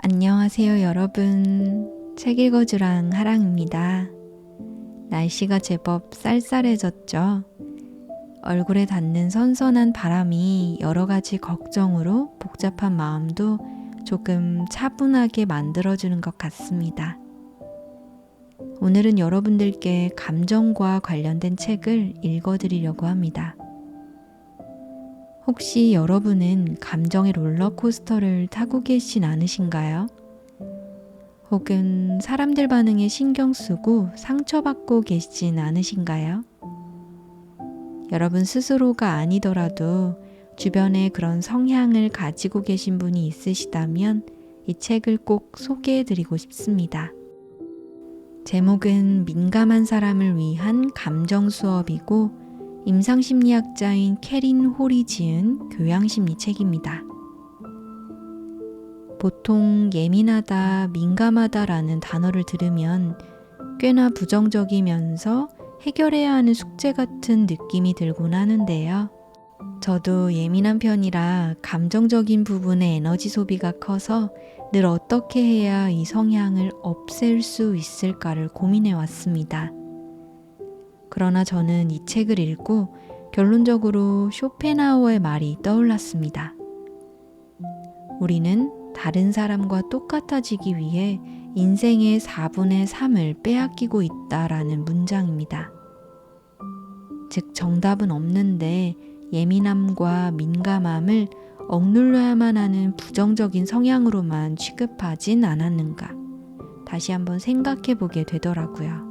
안녕하세요, 여러분. 책 읽어주랑 하랑입니다. 날씨가 제법 쌀쌀해졌죠? 얼굴에 닿는 선선한 바람이 여러 가지 걱정으로 복잡한 마음도 조금 차분하게 만들어주는 것 같습니다. 오늘은 여러분들께 감정과 관련된 책을 읽어드리려고 합니다. 혹시 여러분은 감정의 롤러코스터를 타고 계신 않으신가요? 혹은 사람들 반응에 신경 쓰고 상처받고 계시진 않으신가요? 여러분 스스로가 아니더라도 주변에 그런 성향을 가지고 계신 분이 있으시다면 이 책을 꼭 소개해드리고 싶습니다. 제목은 민감한 사람을 위한 감정 수업이고 임상심리학자인 캐린 홀이 지은 교양심리 책입니다. 보통 예민하다, 민감하다라는 단어를 들으면 꽤나 부정적이면서 해결해야 하는 숙제 같은 느낌이 들곤 하는데요. 저도 예민한 편이라 감정적인 부분의 에너지 소비가 커서 늘 어떻게 해야 이 성향을 없앨 수 있을까를 고민해 왔습니다. 그러나 저는 이 책을 읽고 결론적으로 쇼펜하우어의 말이 떠올랐습니다. 우리는 다른 사람과 똑같아지기 위해 인생의 4분의 3을 빼앗기고 있다라는 문장입니다. 즉 정답은 없는데 예민함과 민감함을 억눌러야만 하는 부정적인 성향으로만 취급하진 않았는가 다시 한번 생각해 보게 되더라고요.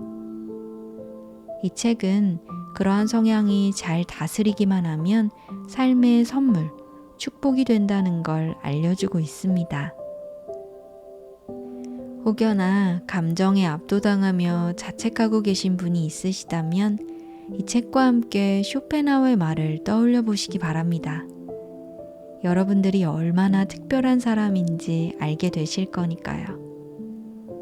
이 책은 그러한 성향이 잘 다스리기만 하면 삶의 선물, 축복이 된다는 걸 알려주고 있습니다. 혹여나 감정에 압도당하며 자책하고 계신 분이 있으시다면 이 책과 함께 쇼펜하우어의 말을 떠올려 보시기 바랍니다. 여러분들이 얼마나 특별한 사람인지 알게 되실 거니까요.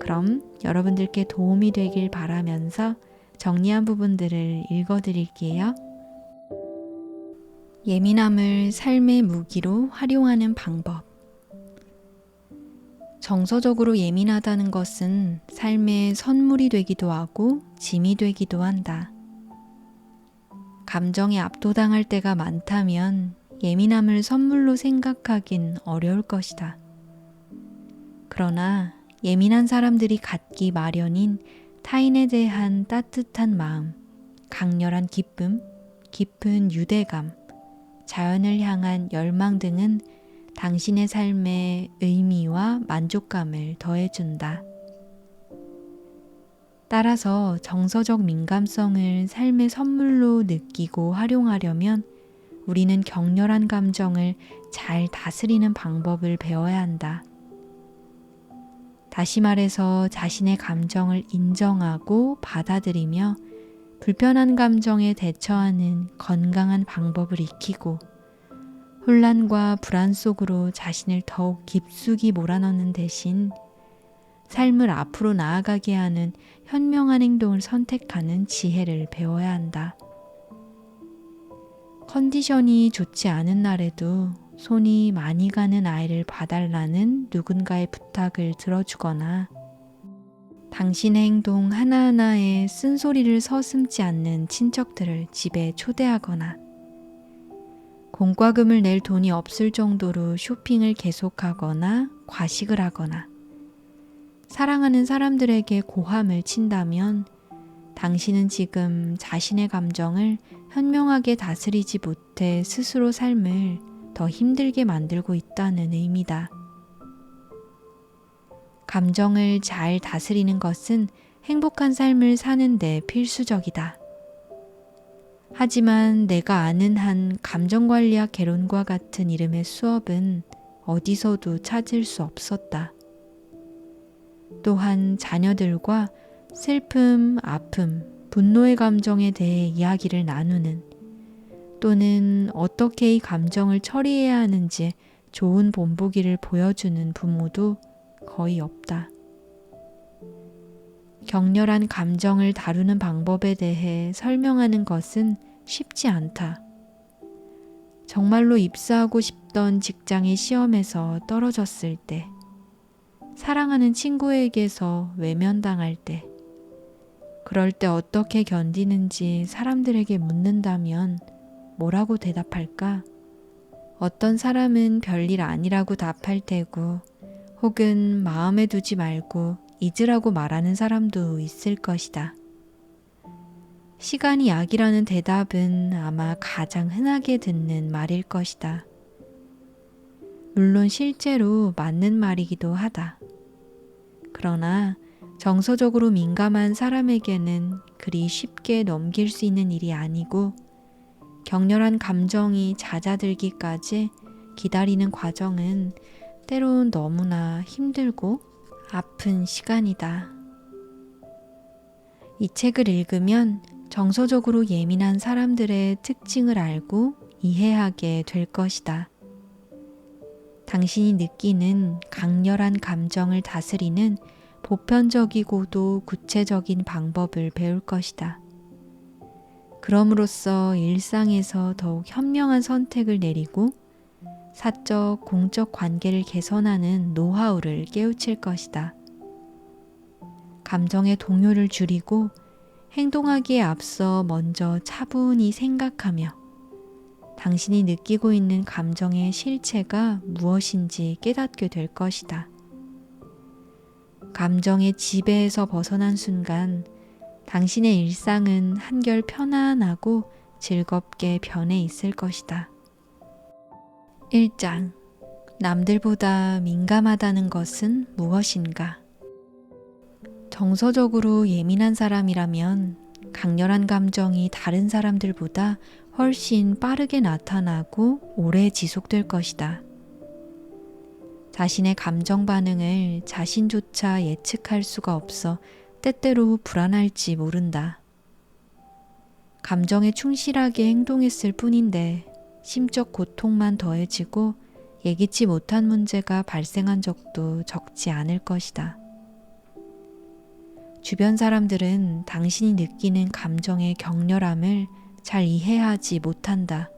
그럼 여러분들께 도움이 되길 바라면서 정리한 부분들을 읽어드릴게요. 예민함을 삶의 무기로 활용하는 방법. 정서적으로 예민하다는 것은 삶의 선물이 되기도 하고 짐이 되기도 한다. 감정에 압도당할 때가 많다면 예민함을 선물로 생각하긴 어려울 것이다. 그러나 예민한 사람들이 갖기 마련인 타인에 대한 따뜻한 마음, 강렬한 기쁨, 깊은 유대감, 자연을 향한 열망 등은 당신의 삶에 의미와 만족감을 더해준다. 따라서 정서적 민감성을 삶의 선물로 느끼고 활용하려면 우리는 격렬한 감정을 잘 다스리는 방법을 배워야 한다. 다시 말해서 자신의 감정을 인정하고 받아들이며 불편한 감정에 대처하는 건강한 방법을 익히고 혼란과 불안 속으로 자신을 더욱 깊숙이 몰아넣는 대신 삶을 앞으로 나아가게 하는 현명한 행동을 선택하는 지혜를 배워야 한다. 컨디션이 좋지 않은 날에도 손이 많이 가는 아이를 봐달라는 누군가의 부탁을 들어주거나 당신의 행동 하나하나에 쓴소리를 서슴지 않는 친척들을 집에 초대하거나 공과금을 낼 돈이 없을 정도로 쇼핑을 계속하거나 과식을 하거나 사랑하는 사람들에게 고함을 친다면 당신은 지금 자신의 감정을 현명하게 다스리지 못해 스스로 삶을 더 힘들게 만들고 있다는 의미다. 감정을 잘 다스리는 것은 행복한 삶을 사는 데 필수적이다. 하지만 내가 아는 한 감정관리학 개론과 같은 이름의 수업은 어디서도 찾을 수 없었다. 또한 자녀들과 슬픔, 아픔, 분노의 감정에 대해 이야기를 나누는 또는 어떻게 이 감정을 처리해야 하는지 좋은 본보기를 보여주는 부모도 거의 없다. 격렬한 감정을 다루는 방법에 대해 설명하는 것은 쉽지 않다. 정말로 입사하고 싶던 직장의 시험에서 떨어졌을 때, 사랑하는 친구에게서 외면당할 때, 그럴 때 어떻게 견디는지 사람들에게 묻는다면 뭐라고 대답할까? 어떤 사람은 별일 아니라고 답할 테고, 혹은 마음에 두지 말고 잊으라고 말하는 사람도 있을 것이다. 시간이 약이라는 대답은 아마 가장 흔하게 듣는 말일 것이다. 물론 실제로 맞는 말이기도 하다. 그러나 정서적으로 민감한 사람에게는 그리 쉽게 넘길 수 있는 일이 아니고, 격렬한 감정이 잦아들기까지 기다리는 과정은 때론 너무나 힘들고 아픈 시간이다. 이 책을 읽으면 정서적으로 예민한 사람들의 특징을 알고 이해하게 될 것이다. 당신이 느끼는 강렬한 감정을 다스리는 보편적이고도 구체적인 방법을 배울 것이다. 그럼으로써 일상에서 더욱 현명한 선택을 내리고 사적, 공적 관계를 개선하는 노하우를 깨우칠 것이다. 감정의 동요를 줄이고 행동하기에 앞서 먼저 차분히 생각하며 당신이 느끼고 있는 감정의 실체가 무엇인지 깨닫게 될 것이다. 감정의 지배에서 벗어난 순간 당신의 일상은 한결 편안하고 즐겁게 변해 있을 것이다. 1장. 남들보다 민감하다는 것은 무엇인가? 정서적으로 예민한 사람이라면 강렬한 감정이 다른 사람들보다 훨씬 빠르게 나타나고 오래 지속될 것이다. 자신의 감정 반응을 자신조차 예측할 수가 없어 때때로 불안할지 모른다. 감정에 충실하게 행동했을 뿐인데 심적 고통만 더해지고 예기치 못한 문제가 발생한 적도 적지 않을 것이다. 주변 사람들은 당신이 느끼는 감정의 격렬함을 잘 이해하지 못한다.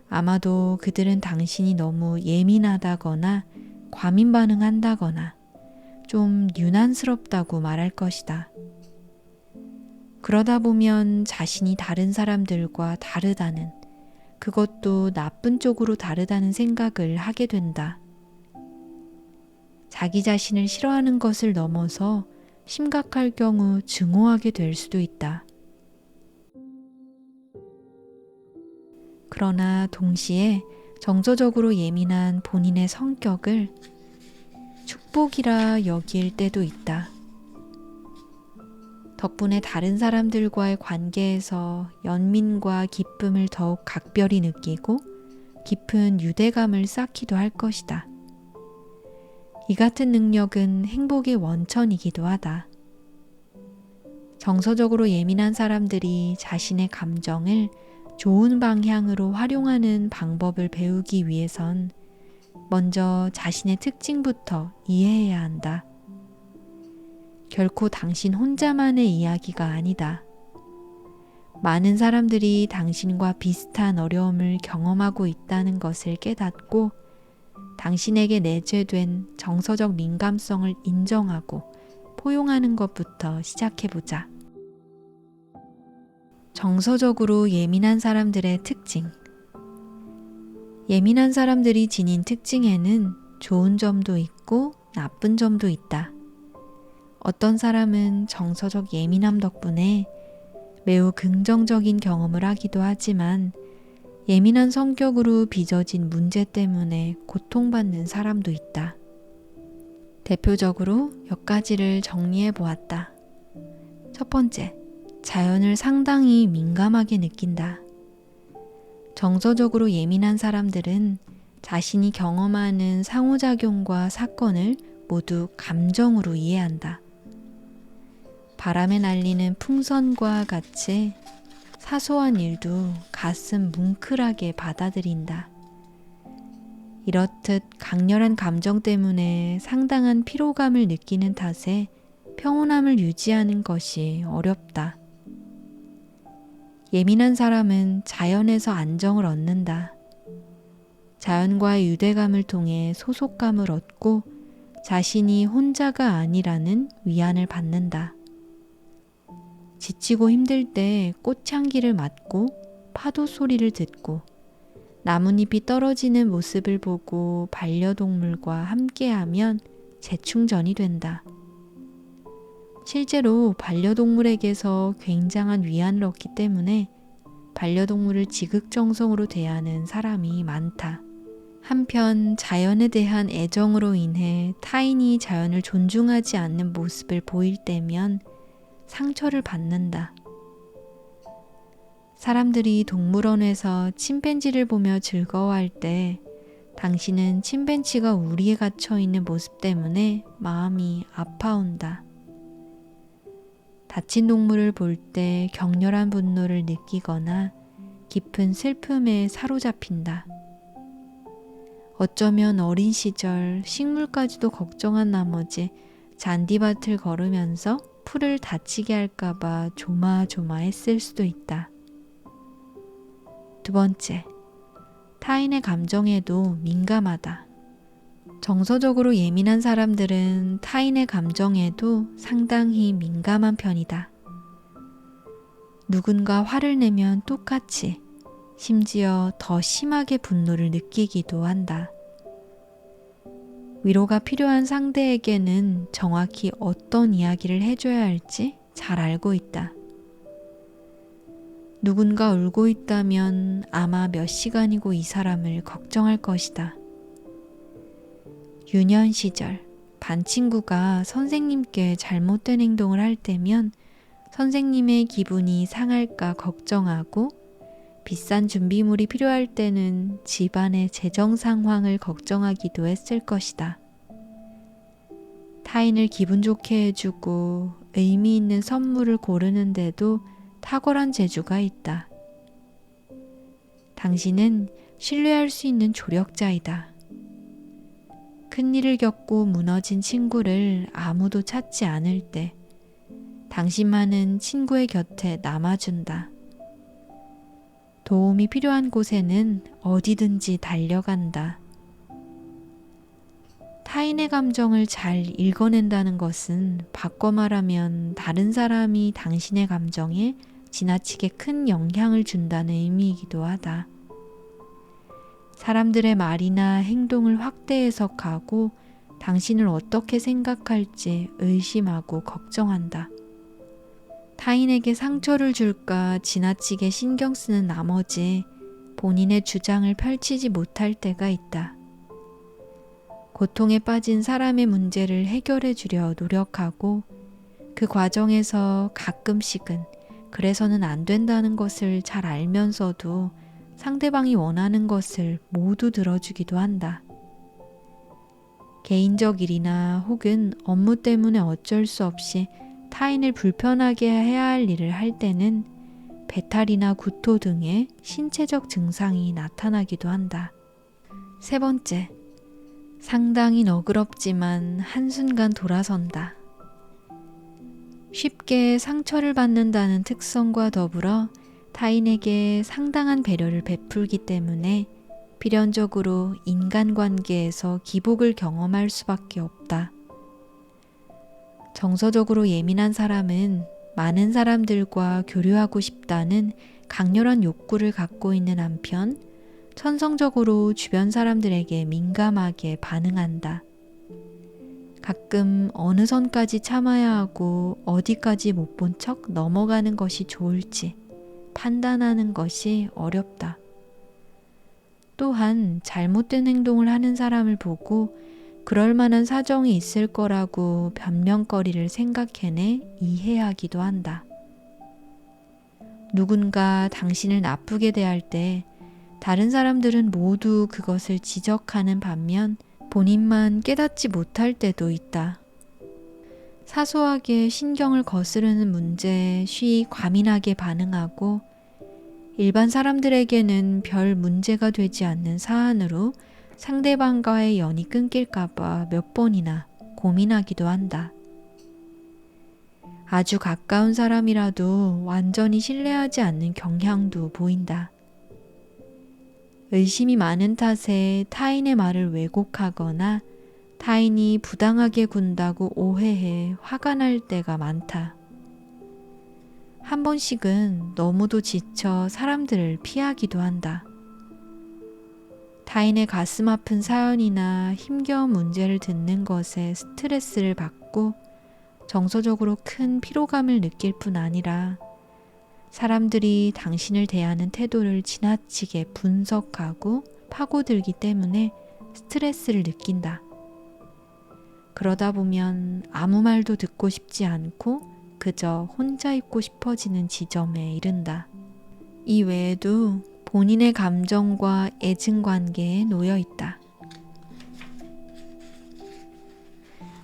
아마도 그들은 당신이 너무 예민하다거나 과민 반응한다거나 좀 유난스럽다고 말할 것이다. 그러다 보면 자신이 다른 사람들과 다르다는, 그것도 나쁜 쪽으로 다르다는 생각을 하게 된다. 자기 자신을 싫어하는 것을 넘어서 심각할 경우 증오하게 될 수도 있다. 그러나 동시에 정서적으로 예민한 본인의 성격을 축복이라 여길 때도 있다. 덕분에 다른 사람들과의 관계에서 연민과 기쁨을 더욱 각별히 느끼고 깊은 유대감을 쌓기도 할 것이다. 이 같은 능력은 행복의 원천이기도 하다. 정서적으로 예민한 사람들이 자신의 감정을 좋은 방향으로 활용하는 방법을 배우기 위해선 먼저 자신의 특징부터 이해해야 한다. 결코 당신 혼자만의 이야기가 아니다. 많은 사람들이 당신과 비슷한 어려움을 경험하고 있다는 것을 깨닫고 당신에게 내재된 정서적 민감성을 인정하고 포용하는 것부터 시작해보자. 정서적으로 예민한 사람들의 특징. 예민한 사람들이 지닌 특징에는 좋은 점도 있고 나쁜 점도 있다. 어떤 사람은 정서적 예민함 덕분에 매우 긍정적인 경험을 하기도 하지만 예민한 성격으로 빚어진 문제 때문에 고통받는 사람도 있다. 대표적으로 몇 가지를 정리해 보았다. 첫 번째, 자연을 상당히 민감하게 느낀다. 정서적으로 예민한 사람들은 자신이 경험하는 상호작용과 사건을 모두 감정으로 이해한다. 바람에 날리는 풍선과 같이 사소한 일도 가슴 뭉클하게 받아들인다. 이렇듯 강렬한 감정 때문에 상당한 피로감을 느끼는 탓에 평온함을 유지하는 것이 어렵다. 예민한 사람은 자연에서 안정을 얻는다. 자연과의 유대감을 통해 소속감을 얻고 자신이 혼자가 아니라는 위안을 받는다. 지치고 힘들 때 꽃향기를 맡고 파도 소리를 듣고 나뭇잎이 떨어지는 모습을 보고 반려동물과 함께하면 재충전이 된다. 실제로 반려동물에게서 굉장한 위안을 얻기 때문에 반려동물을 지극정성으로 대하는 사람이 많다. 한편 자연에 대한 애정으로 인해 타인이 자연을 존중하지 않는 모습을 보일 때면 상처를 받는다. 사람들이 동물원에서 침팬지를 보며 즐거워할 때 당신은 침팬지가 우리에 갇혀 있는 모습 때문에 마음이 아파온다. 다친 동물을 볼 때 격렬한 분노를 느끼거나 깊은 슬픔에 사로잡힌다. 어쩌면 어린 시절 식물까지도 걱정한 나머지 잔디밭을 걸으면서 풀을 다치게 할까봐 조마조마했을 수도 있다. 두 번째, 타인의 감정에도 민감하다. 정서적으로 예민한 사람들은 타인의 감정에도 상당히 민감한 편이다. 누군가 화를 내면 똑같이, 심지어 더 심하게 분노를 느끼기도 한다. 위로가 필요한 상대에게는 정확히 어떤 이야기를 해줘야 할지 잘 알고 있다. 누군가 울고 있다면 아마 몇 시간이고 이 사람을 걱정할 것이다. 유년 시절 반 친구가 선생님께 잘못된 행동을 할 때면 선생님의 기분이 상할까 걱정하고 비싼 준비물이 필요할 때는 집안의 재정 상황을 걱정하기도 했을 것이다. 타인을 기분 좋게 해주고 의미 있는 선물을 고르는데도 탁월한 재주가 있다. 당신은 신뢰할 수 있는 조력자이다. 큰일을 겪고 무너진 친구를 아무도 찾지 않을 때 당신만은 친구의 곁에 남아준다. 도움이 필요한 곳에는 어디든지 달려간다. 타인의 감정을 잘 읽어낸다는 것은 바꿔 말하면 다른 사람이 당신의 감정에 지나치게 큰 영향을 준다는 의미이기도 하다. 사람들의 말이나 행동을 확대 해석하고 당신을 어떻게 생각할지 의심하고 걱정한다. 타인에게 상처를 줄까 지나치게 신경 쓰는 나머지 본인의 주장을 펼치지 못할 때가 있다. 고통에 빠진 사람의 문제를 해결해 주려 노력하고 그 과정에서 가끔씩은 그래서는 안 된다는 것을 잘 알면서도 상대방이 원하는 것을 모두 들어주기도 한다. 개인적 일이나 혹은 업무 때문에 어쩔 수 없이 타인을 불편하게 해야 할 일을 할 때는 배탈이나 구토 등의 신체적 증상이 나타나기도 한다. 세 번째, 상당히 너그럽지만 한순간 돌아선다. 쉽게 상처를 받는다는 특성과 더불어 타인에게 상당한 배려를 베풀기 때문에 필연적으로 인간관계에서 기복을 경험할 수밖에 없다. 정서적으로 예민한 사람은 많은 사람들과 교류하고 싶다는 강렬한 욕구를 갖고 있는 한편 천성적으로 주변 사람들에게 민감하게 반응한다. 가끔 어느 선까지 참아야 하고 어디까지 못 본 척 넘어가는 것이 좋을지 판단하는 것이 어렵다. 또한 잘못된 행동을 하는 사람을 보고 그럴 만한 사정이 있을 거라고 변명거리를 생각해내 이해하기도 한다. 누군가 당신을 나쁘게 대할 때 다른 사람들은 모두 그것을 지적하는 반면 본인만 깨닫지 못할 때도 있다. 사소하게 신경을 거스르는 문제에 쉬이 과민하게 반응하고 일반 사람들에게는 별 문제가 되지 않는 사안으로 상대방과의 연이 끊길까봐 몇 번이나 고민하기도 한다. 아주 가까운 사람이라도 완전히 신뢰하지 않는 경향도 보인다. 의심이 많은 탓에 타인의 말을 왜곡하거나 타인이 부당하게 군다고 오해해 화가 날 때가 많다. 한 번씩은 너무도 지쳐 사람들을 피하기도 한다. 타인의 가슴 아픈 사연이나 힘겨운 문제를 듣는 것에 스트레스를 받고 정서적으로 큰 피로감을 느낄 뿐 아니라 사람들이 당신을 대하는 태도를 지나치게 분석하고 파고들기 때문에 스트레스를 느낀다. 그러다 보면 아무 말도 듣고 싶지 않고 그저 혼자 있고 싶어지는 지점에 이른다. 이 외에도 본인의 감정과 애증 관계에 놓여 있다.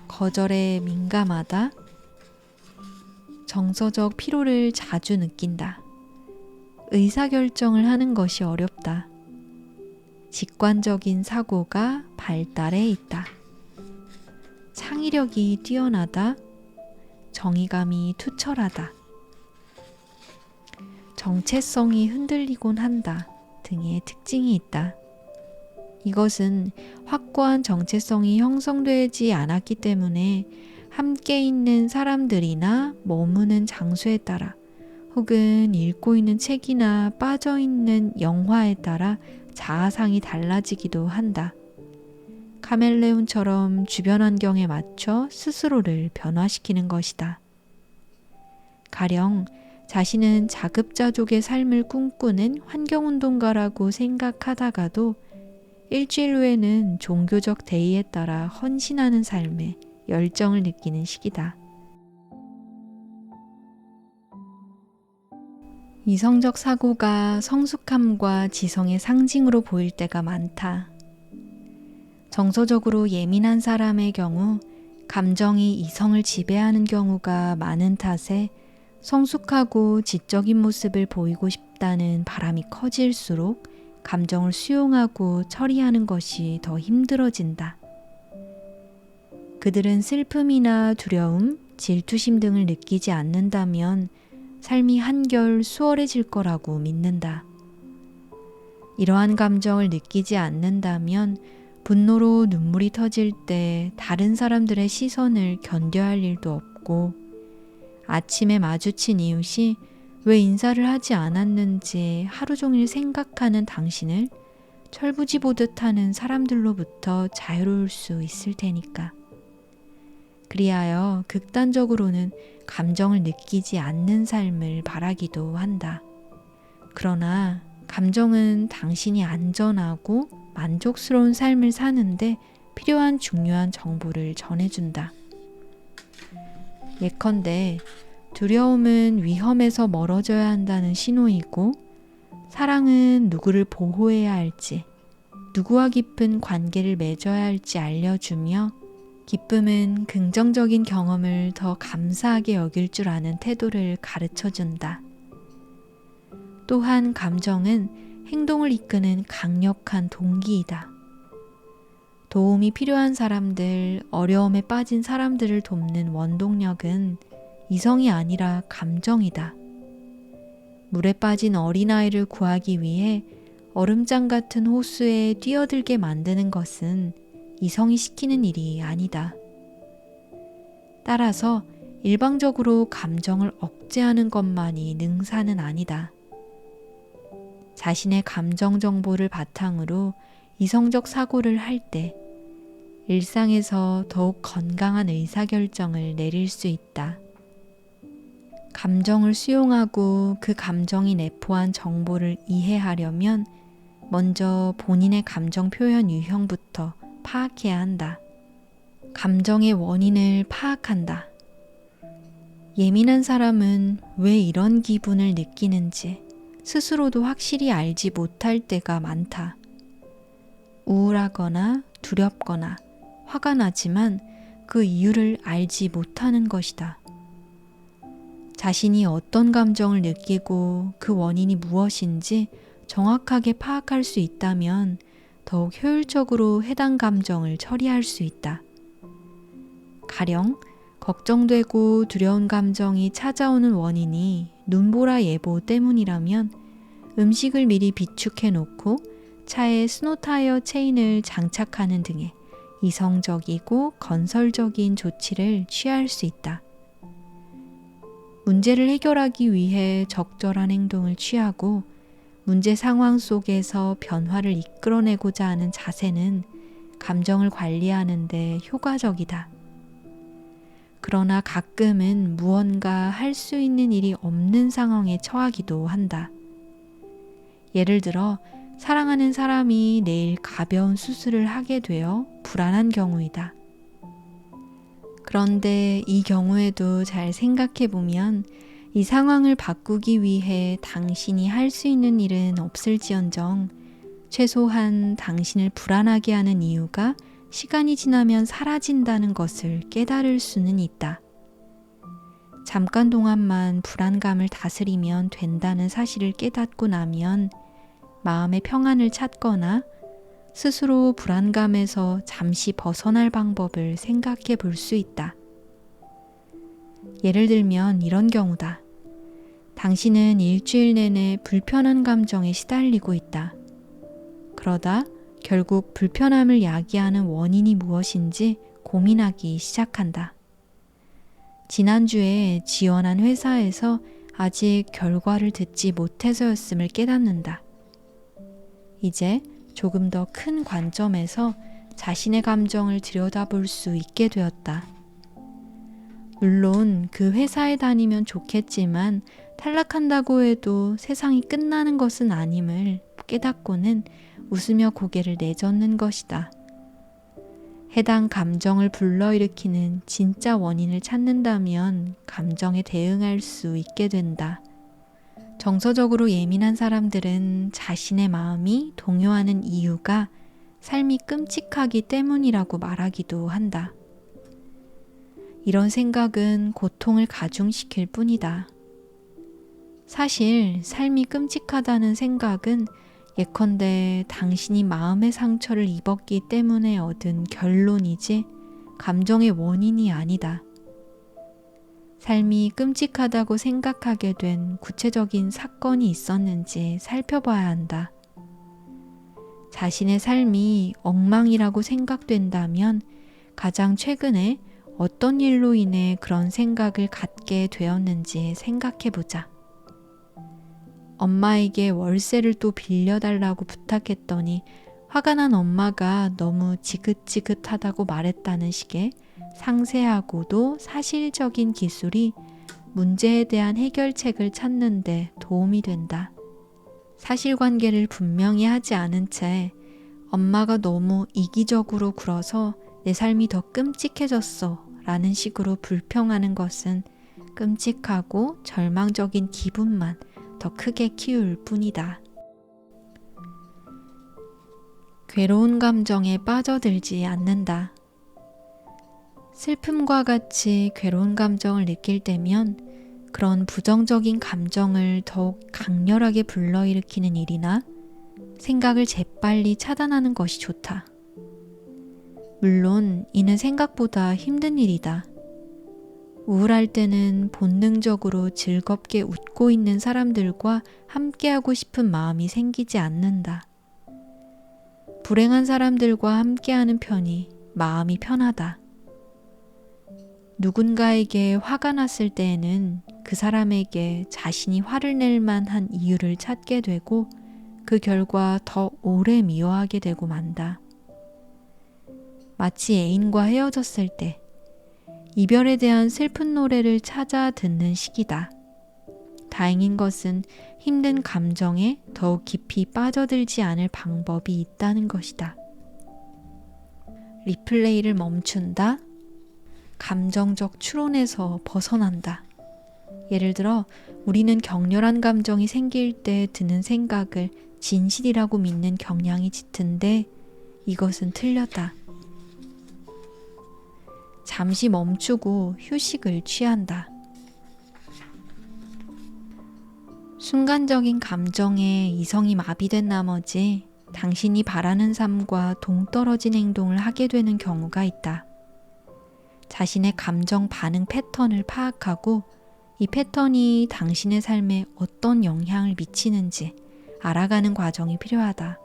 거절에 민감하다. 정서적 피로를 자주 느낀다. 의사결정을 하는 것이 어렵다. 직관적인 사고가 발달해 있다. 창의력이 뛰어나다. 정의감이 투철하다. 정체성이 흔들리곤 한다 등의 특징이 있다. 이것은 확고한 정체성이 형성되지 않았기 때문에 함께 있는 사람들이나 머무는 장소에 따라 혹은 읽고 있는 책이나 빠져 있는 영화에 따라 자아상이 달라지기도 한다. 카멜레온처럼 주변 환경에 맞춰 스스로를 변화시키는 것이다. 가령 자신은 자급자족의 삶을 꿈꾸는 환경운동가라고 생각하다가도 일주일 후에는 종교적 대의에 따라 헌신하는 삶에 열정을 느끼는 시기다. 이성적 사고가 성숙함과 지성의 상징으로 보일 때가 많다. 정서적으로 예민한 사람의 경우 감정이 이성을 지배하는 경우가 많은 탓에 성숙하고 지적인 모습을 보이고 싶다는 바람이 커질수록 감정을 수용하고 처리하는 것이 더 힘들어진다. 그들은 슬픔이나 두려움, 질투심 등을 느끼지 않는다면 삶이 한결 수월해질 거라고 믿는다. 이러한 감정을 느끼지 않는다면 분노로 눈물이 터질 때 다른 사람들의 시선을 견뎌야 할 일도 없고 아침에 마주친 이웃이 왜 인사를 하지 않았는지 하루 종일 생각하는 당신을 철부지 보듯 하는 사람들로부터 자유로울 수 있을 테니까. 그리하여 극단적으로는 감정을 느끼지 않는 삶을 바라기도 한다. 그러나 감정은 당신이 안전하고 만족스러운 삶을 사는데 필요한 중요한 정보를 전해준다. 예컨대 두려움은 위험에서 멀어져야 한다는 신호이고 사랑은 누구를 보호해야 할지, 누구와 깊은 관계를 맺어야 할지 알려주며 기쁨은 긍정적인 경험을 더 감사하게 여길 줄 아는 태도를 가르쳐준다. 또한 감정은 행동을 이끄는 강력한 동기이다. 도움이 필요한 사람들, 어려움에 빠진 사람들을 돕는 원동력은 이성이 아니라 감정이다. 물에 빠진 어린아이를 구하기 위해 얼음장 같은 호수에 뛰어들게 만드는 것은 이성이 시키는 일이 아니다. 따라서 일방적으로 감정을 억제하는 것만이 능사는 아니다. 자신의 감정 정보를 바탕으로 이성적 사고를 할 때 일상에서 더욱 건강한 의사결정을 내릴 수 있다. 감정을 수용하고 그 감정이 내포한 정보를 이해하려면 먼저 본인의 감정 표현 유형부터 파악해야 한다. 감정의 원인을 파악한다. 예민한 사람은 왜 이런 기분을 느끼는지 스스로도 확실히 알지 못할 때가 많다. 우울하거나 두렵거나 화가 나지만 그 이유를 알지 못하는 것이다. 자신이 어떤 감정을 느끼고 그 원인이 무엇인지 정확하게 파악할 수 있다면 더욱 효율적으로 해당 감정을 처리할 수 있다. 가령 걱정되고 두려운 감정이 찾아오는 원인이 눈보라 예보 때문이라면 음식을 미리 비축해 놓고 차에 스노타이어 체인을 장착하는 등의 이성적이고 건설적인 조치를 취할 수 있다. 문제를 해결하기 위해 적절한 행동을 취하고 문제 상황 속에서 변화를 이끌어내고자 하는 자세는 감정을 관리하는 데 효과적이다. 그러나 가끔은 무언가 할 수 있는 일이 없는 상황에 처하기도 한다. 예를 들어 사랑하는 사람이 내일 가벼운 수술을 하게 되어 불안한 경우이다. 그런데 이 경우에도 잘 생각해 보면 이 상황을 바꾸기 위해 당신이 할 수 있는 일은 없을지언정 최소한 당신을 불안하게 하는 이유가 시간이 지나면 사라진다는 것을 깨달을 수는 있다. 잠깐 동안만 불안감을 다스리면 된다는 사실을 깨닫고 나면 마음의 평안을 찾거나 스스로 불안감에서 잠시 벗어날 방법을 생각해 볼 수 있다. 예를 들면 이런 경우다. 당신은 일주일 내내 불편한 감정에 시달리고 있다. 그러다 결국 불편함을 야기하는 원인이 무엇인지 고민하기 시작한다. 지난주에 지원한 회사에서 아직 결과를 듣지 못해서였음을 깨닫는다. 이제 조금 더 큰 관점에서 자신의 감정을 들여다볼 수 있게 되었다. 물론 그 회사에 다니면 좋겠지만 탈락한다고 해도 세상이 끝나는 것은 아님을 깨닫고는 웃으며 고개를 내젓는 것이다. 해당 감정을 불러일으키는 진짜 원인을 찾는다면 감정에 대응할 수 있게 된다. 정서적으로 예민한 사람들은 자신의 마음이 동요하는 이유가 삶이 끔찍하기 때문이라고 말하기도 한다. 이런 생각은 고통을 가중시킬 뿐이다. 사실 삶이 끔찍하다는 생각은 예컨대 당신이 마음의 상처를 입었기 때문에 얻은 결론이지 감정의 원인이 아니다. 삶이 끔찍하다고 생각하게 된 구체적인 사건이 있었는지 살펴봐야 한다. 자신의 삶이 엉망이라고 생각된다면 가장 최근에 어떤 일로 인해 그런 생각을 갖게 되었는지 생각해보자. 엄마에게 월세를 또 빌려달라고 부탁했더니 화가 난 엄마가 너무 지긋지긋하다고 말했다는 식의 상세하고도 사실적인 기술이 문제에 대한 해결책을 찾는 데 도움이 된다. 사실관계를 분명히 하지 않은 채 엄마가 너무 이기적으로 굴어서 내 삶이 더 끔찍해졌어 라는 식으로 불평하는 것은 끔찍하고 절망적인 기분만 더 크게 키울 뿐이다. 괴로운 감정에 빠져들지 않는다. 슬픔과 같이 괴로운 감정을 느낄 때면 그런 부정적인 감정을 더욱 강렬하게 불러일으키는 일이나 생각을 재빨리 차단하는 것이 좋다. 물론 이는 생각보다 힘든 일이다. 우울할 때는 본능적으로 즐겁게 웃고 있는 사람들과 함께하고 싶은 마음이 생기지 않는다. 불행한 사람들과 함께하는 편이 마음이 편하다. 누군가에게 화가 났을 때에는 그 사람에게 자신이 화를 낼 만한 이유를 찾게 되고 그 결과 더 오래 미워하게 되고 만다. 마치 애인과 헤어졌을 때 이별에 대한 슬픈 노래를 찾아 듣는 시기다. 다행인 것은 힘든 감정에 더욱 깊이 빠져들지 않을 방법이 있다는 것이다. 리플레이를 멈춘다. 감정적 추론에서 벗어난다. 예를 들어 우리는 격렬한 감정이 생길 때 드는 생각을 진실이라고 믿는 경향이 짙은데 이것은 틀렸다. 잠시 멈추고 휴식을 취한다. 순간적인 감정에 이성이 마비된 나머지 당신이 바라는 삶과 동떨어진 행동을 하게 되는 경우가 있다. 자신의 감정 반응 패턴을 파악하고 이 패턴이 당신의 삶에 어떤 영향을 미치는지 알아가는 과정이 필요하다.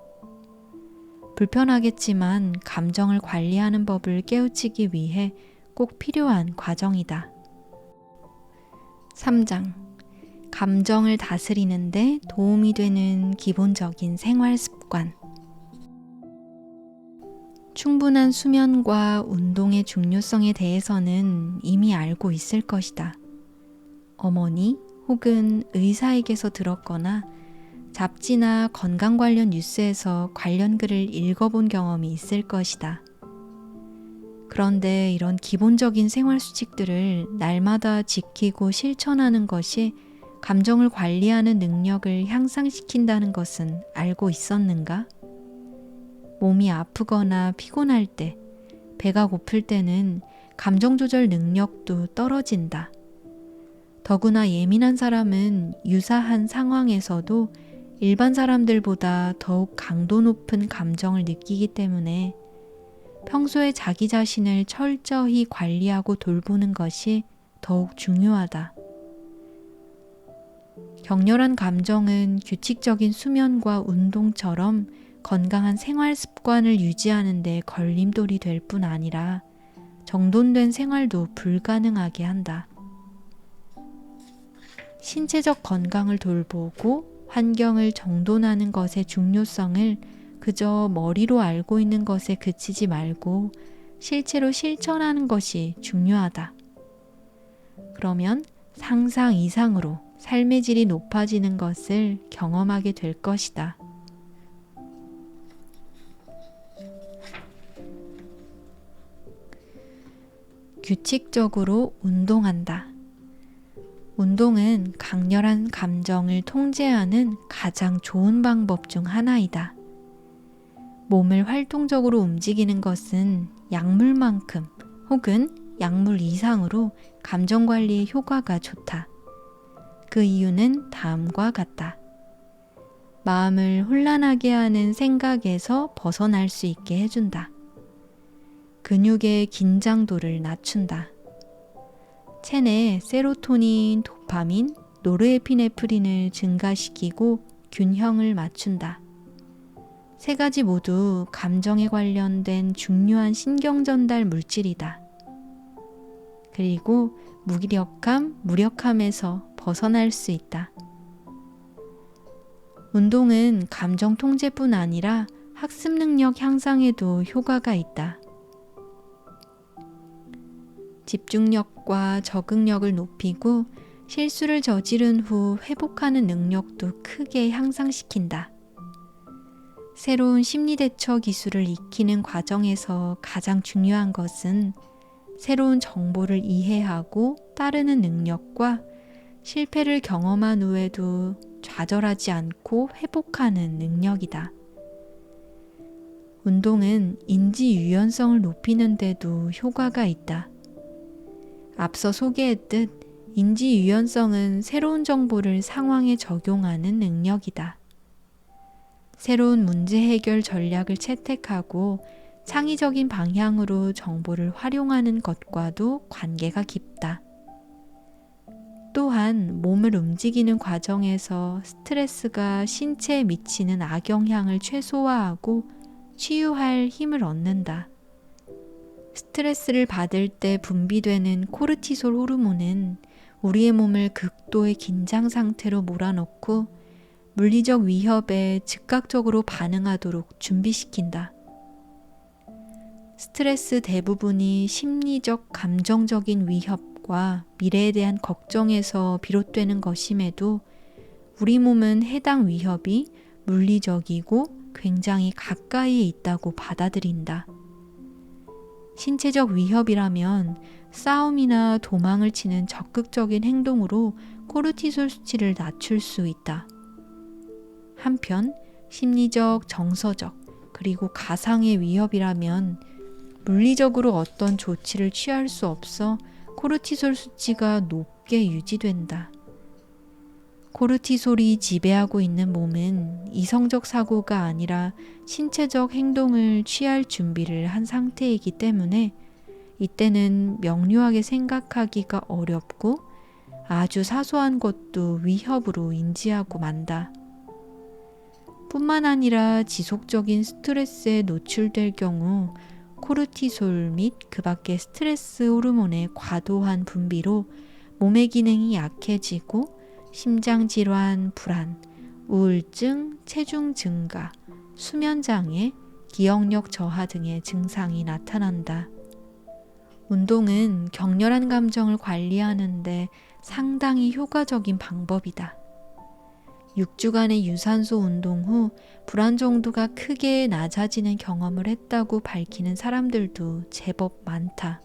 불편하겠지만 감정을 관리하는 법을 깨우치기 위해 꼭 필요한 과정이다. 3장. 감정을 다스리는데 도움이 되는 기본적인 생활 습관. 충분한 수면과 운동의 중요성에 대해서는 이미 알고 있을 것이다. 어머니 혹은 의사에게서 들었거나 잡지나 건강 관련 뉴스에서 관련 글을 읽어본 경험이 있을 것이다. 그런데 이런 기본적인 생활 수칙들을 날마다 지키고 실천하는 것이 감정을 관리하는 능력을 향상시킨다는 것은 알고 있었는가? 몸이 아프거나 피곤할 때, 배가 고플 때는 감정 조절 능력도 떨어진다. 더구나 예민한 사람은 유사한 상황에서도 일반 사람들보다 더욱 강도 높은 감정을 느끼기 때문에 평소에 자기 자신을 철저히 관리하고 돌보는 것이 더욱 중요하다. 격렬한 감정은 규칙적인 수면과 운동처럼 건강한 생활 습관을 유지하는 데 걸림돌이 될 뿐 아니라 정돈된 생활도 불가능하게 한다. 신체적 건강을 돌보고 환경을 정돈하는 것의 중요성을 그저 머리로 알고 있는 것에 그치지 말고 실제로 실천하는 것이 중요하다. 그러면 상상 이상으로 삶의 질이 높아지는 것을 경험하게 될 것이다. 규칙적으로 운동한다. 운동은 강렬한 감정을 통제하는 가장 좋은 방법 중 하나이다. 몸을 활동적으로 움직이는 것은 약물만큼 혹은 약물 이상으로 감정 관리에 효과가 좋다. 그 이유는 다음과 같다. 마음을 혼란하게 하는 생각에서 벗어날 수 있게 해준다. 근육의 긴장도를 낮춘다. 체내 세로토닌, 도파민, 노르에피네프린을 증가시키고 균형을 맞춘다. 세 가지 모두 감정에 관련된 중요한 신경 전달 물질이다. 그리고 무기력함, 무력함에서 벗어날 수 있다. 운동은 감정 통제뿐 아니라 학습 능력 향상에도 효과가 있다. 집중력과 적응력을 높이고 실수를 저지른 후 회복하는 능력도 크게 향상시킨다. 새로운 심리대처 기술을 익히는 과정에서 가장 중요한 것은 새로운 정보를 이해하고 따르는 능력과 실패를 경험한 후에도 좌절하지 않고 회복하는 능력이다. 운동은 인지 유연성을 높이는 데도 효과가 있다. 앞서 소개했듯 인지 유연성은 새로운 정보를 상황에 적용하는 능력이다. 새로운 문제 해결 전략을 채택하고 창의적인 방향으로 정보를 활용하는 것과도 관계가 깊다. 또한 몸을 움직이는 과정에서 스트레스가 신체에 미치는 악영향을 최소화하고 치유할 힘을 얻는다. 스트레스를 받을 때 분비되는 코르티솔 호르몬은 우리의 몸을 극도의 긴장 상태로 몰아넣고 물리적 위협에 즉각적으로 반응하도록 준비시킨다. 스트레스 대부분이 심리적, 감정적인 위협과 미래에 대한 걱정에서 비롯되는 것임에도 우리 몸은 해당 위협이 물리적이고 굉장히 가까이에 있다고 받아들인다. 신체적 위협이라면 싸움이나 도망을 치는 적극적인 행동으로 코르티솔 수치를 낮출 수 있다. 한편 심리적, 정서적, 그리고 가상의 위협이라면 물리적으로 어떤 조치를 취할 수 없어 코르티솔 수치가 높게 유지된다. 코르티솔이 지배하고 있는 몸은 이성적 사고가 아니라 신체적 행동을 취할 준비를 한 상태이기 때문에 이때는 명료하게 생각하기가 어렵고 아주 사소한 것도 위협으로 인지하고 만다. 뿐만 아니라 지속적인 스트레스에 노출될 경우 코르티솔 및 그 밖의 스트레스 호르몬의 과도한 분비로 몸의 기능이 약해지고 심장질환, 불안, 우울증, 체중 증가, 수면장애, 기억력 저하 등의 증상이 나타난다. 운동은 격렬한 감정을 관리하는 데 상당히 효과적인 방법이다. 6주간의 유산소 운동 후 불안 정도가 크게 낮아지는 경험을 했다고 밝히는 사람들도 제법 많다.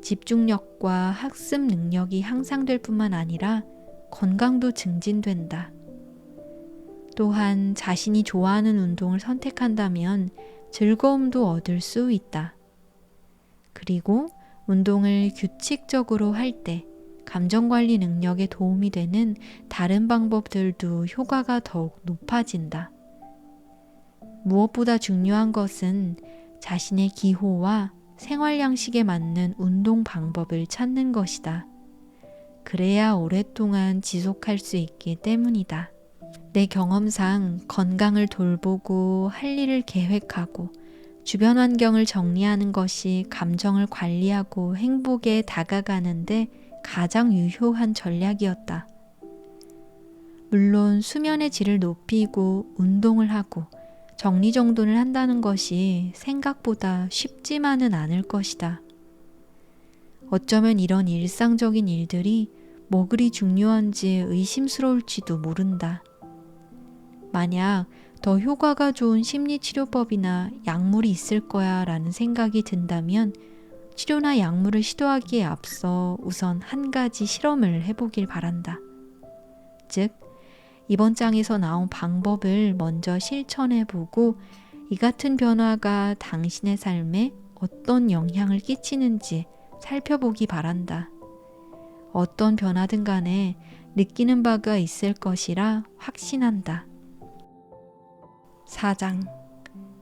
집중력과 학습 능력이 향상될 뿐만 아니라 건강도 증진된다. 또한 자신이 좋아하는 운동을 선택한다면 즐거움도 얻을 수 있다. 그리고 운동을 규칙적으로 할 때 감정관리 능력에 도움이 되는 다른 방법들도 효과가 더욱 높아진다. 무엇보다 중요한 것은 자신의 기호와 생활 양식에 맞는 운동 방법을 찾는 것이다. 그래야 오랫동안 지속할 수 있기 때문이다. 내 경험상 건강을 돌보고 할 일을 계획하고 주변 환경을 정리하는 것이 감정을 관리하고 행복에 다가가는데 가장 유효한 전략이었다. 물론 수면의 질을 높이고 운동을 하고 정리정돈을 한다는 것이 생각보다 쉽지만은 않을 것이다. 어쩌면 이런 일상적인 일들이 뭐 그리 중요한지 의심스러울지도 모른다. 만약 더 효과가 좋은 심리치료법이나 약물이 있을 거야 라는 생각이 든다면 치료나 약물을 시도하기에 앞서 우선 한 가지 실험을 해보길 바란다. 즉, 이번 장에서 나온 방법을 먼저 실천해보고 이 같은 변화가 당신의 삶에 어떤 영향을 끼치는지 살펴보기 바란다. 어떤 변화든 간에 느끼는 바가 있을 것이라 확신한다. 4장.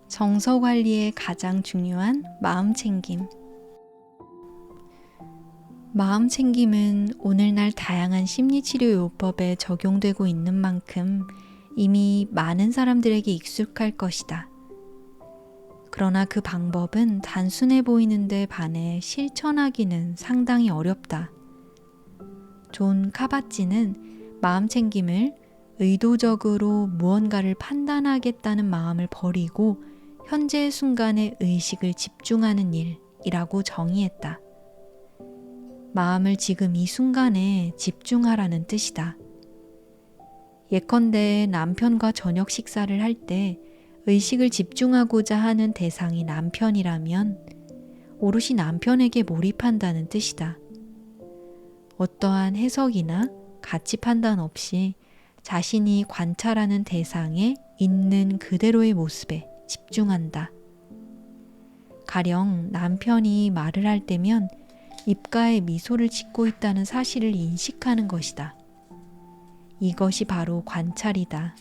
정서 관리의 가장 중요한 마음 챙김. 마음 챙김은 오늘날 다양한 심리치료 요법에 적용되고 있는 만큼 이미 많은 사람들에게 익숙할 것이다. 그러나 그 방법은 단순해 보이는데 반해 실천하기는 상당히 어렵다. 존 카바찌는 마음 챙김을 의도적으로 무언가를 판단하겠다는 마음을 버리고 현재의 순간에 의식을 집중하는 일이라고 정의했다. 마음을 지금 이 순간에 집중하라는 뜻이다. 예컨대 남편과 저녁 식사를 할 때 의식을 집중하고자 하는 대상이 남편이라면 오롯이 남편에게 몰입한다는 뜻이다. 어떠한 해석이나 가치 판단 없이 자신이 관찰하는 대상에 있는 그대로의 모습에 집중한다. 가령 남편이 말을 할 때면 입가에 미소를 짓고 있다는 사실을 인식하는 것이다. 이것이 바로 관찰이다.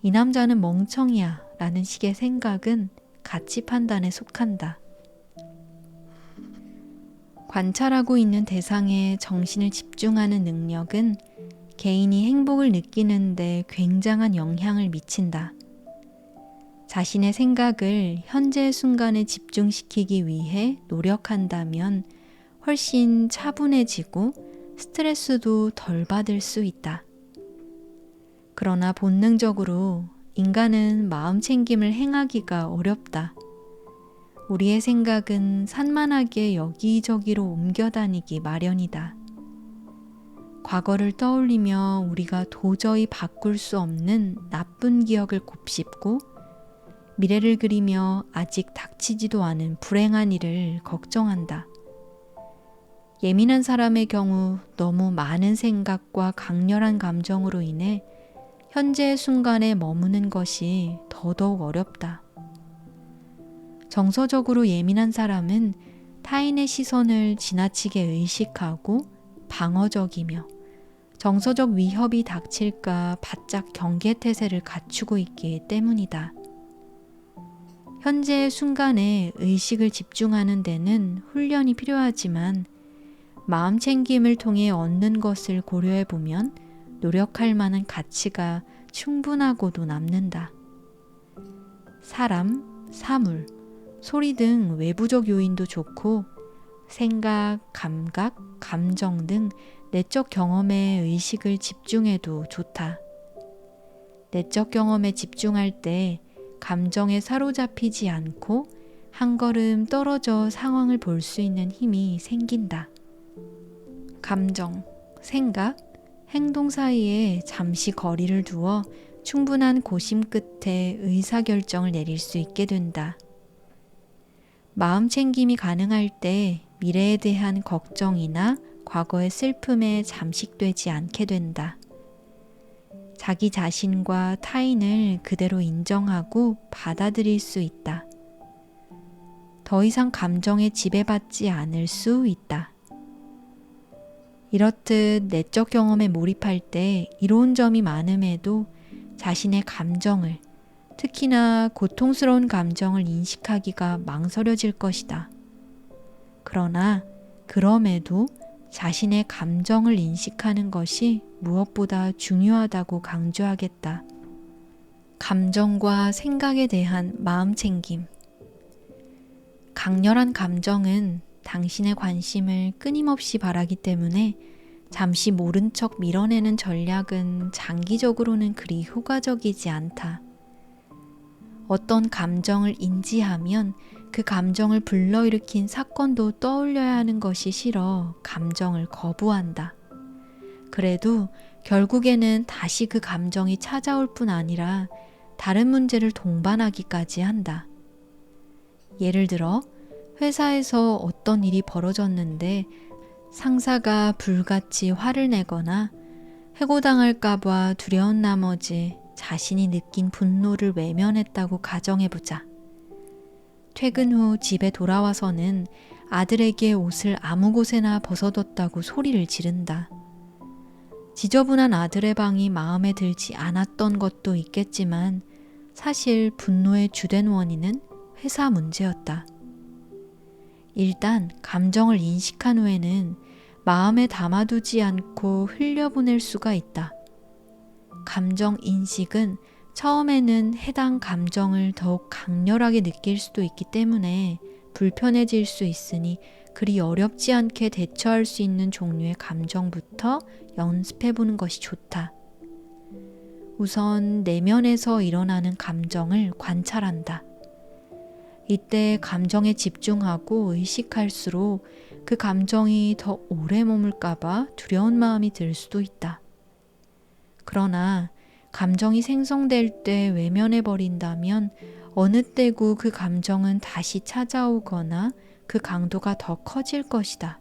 이 남자는 멍청이야 라는 식의 생각은 가치 판단에 속한다. 관찰하고 있는 대상에 정신을 집중하는 능력은 개인이 행복을 느끼는데 굉장한 영향을 미친다. 자신의 생각을 현재의 순간에 집중시키기 위해 노력한다면 훨씬 차분해지고 스트레스도 덜 받을 수 있다. 그러나 본능적으로 인간은 마음 챙김을 행하기가 어렵다. 우리의 생각은 산만하게 여기저기로 옮겨다니기 마련이다. 과거를 떠올리며 우리가 도저히 바꿀 수 없는 나쁜 기억을 곱씹고 미래를 그리며 아직 닥치지도 않은 불행한 일을 걱정한다. 예민한 사람의 경우 너무 많은 생각과 강렬한 감정으로 인해 현재의 순간에 머무는 것이 더더욱 어렵다. 정서적으로 예민한 사람은 타인의 시선을 지나치게 의식하고 방어적이며 정서적 위협이 닥칠까 바짝 경계태세를 갖추고 있기 때문이다. 현재의 순간에 의식을 집중하는 데는 훈련이 필요하지만 마음 챙김을 통해 얻는 것을 고려해보면 노력할 만한 가치가 충분하고도 남는다. 사람, 사물, 소리 등 외부적 요인도 좋고 생각, 감각, 감정 등 내적 경험에 의식을 집중해도 좋다. 내적 경험에 집중할 때 감정에 사로잡히지 않고 한 걸음 떨어져 상황을 볼 수 있는 힘이 생긴다. 감정, 생각, 행동 사이에 잠시 거리를 두어 충분한 고심 끝에 의사결정을 내릴 수 있게 된다. 마음 챙김이 가능할 때 미래에 대한 걱정이나 과거의 슬픔에 잠식되지 않게 된다. 자기 자신과 타인을 그대로 인정하고 받아들일 수 있다. 더 이상 감정에 지배받지 않을 수 있다. 이렇듯 내적 경험에 몰입할 때 이로운 점이 많음에도 자신의 감정을, 특히나 고통스러운 감정을 인식하기가 망설여질 것이다. 그러나 그럼에도 자신의 감정을 인식하는 것이 무엇보다 중요하다고 강조하겠다. 감정과 생각에 대한 마음 챙김. 강렬한 감정은 당신의 관심을 끊임없이 바라기 때문에 잠시 모른 척 밀어내는 전략은 장기적으로는 그리 효과적이지 않다. 어떤 감정을 인지하면 그 감정을 불러일으킨 사건도 떠올려야 하는 것이 싫어 감정을 거부한다. 그래도 결국에는 다시 그 감정이 찾아올 뿐 아니라 다른 문제를 동반하기까지 한다. 예를 들어 회사에서 어떤 일이 벌어졌는데 상사가 불같이 화를 내거나 해고당할까봐 두려운 나머지 자신이 느낀 분노를 외면했다고 가정해보자. 퇴근 후 집에 돌아와서는 아들에게 옷을 아무 곳에나 벗어뒀다고 소리를 지른다. 지저분한 아들의 방이 마음에 들지 않았던 것도 있겠지만 사실 분노의 주된 원인은 회사 문제였다. 일단 감정을 인식한 후에는 마음에 담아두지 않고 흘려보낼 수가 있다. 감정 인식은 처음에는 해당 감정을 더욱 강렬하게 느낄 수도 있기 때문에 불편해질 수 있으니 그리 어렵지 않게 대처할 수 있는 종류의 감정부터 연습해보는 것이 좋다. 우선 내면에서 일어나는 감정을 관찰한다. 이때 감정에 집중하고 의식할수록 그 감정이 더 오래 머물까봐 두려운 마음이 들 수도 있다. 그러나 감정이 생성될 때 외면해버린다면 어느 때고 그 감정은 다시 찾아오거나 그 강도가 더 커질 것이다.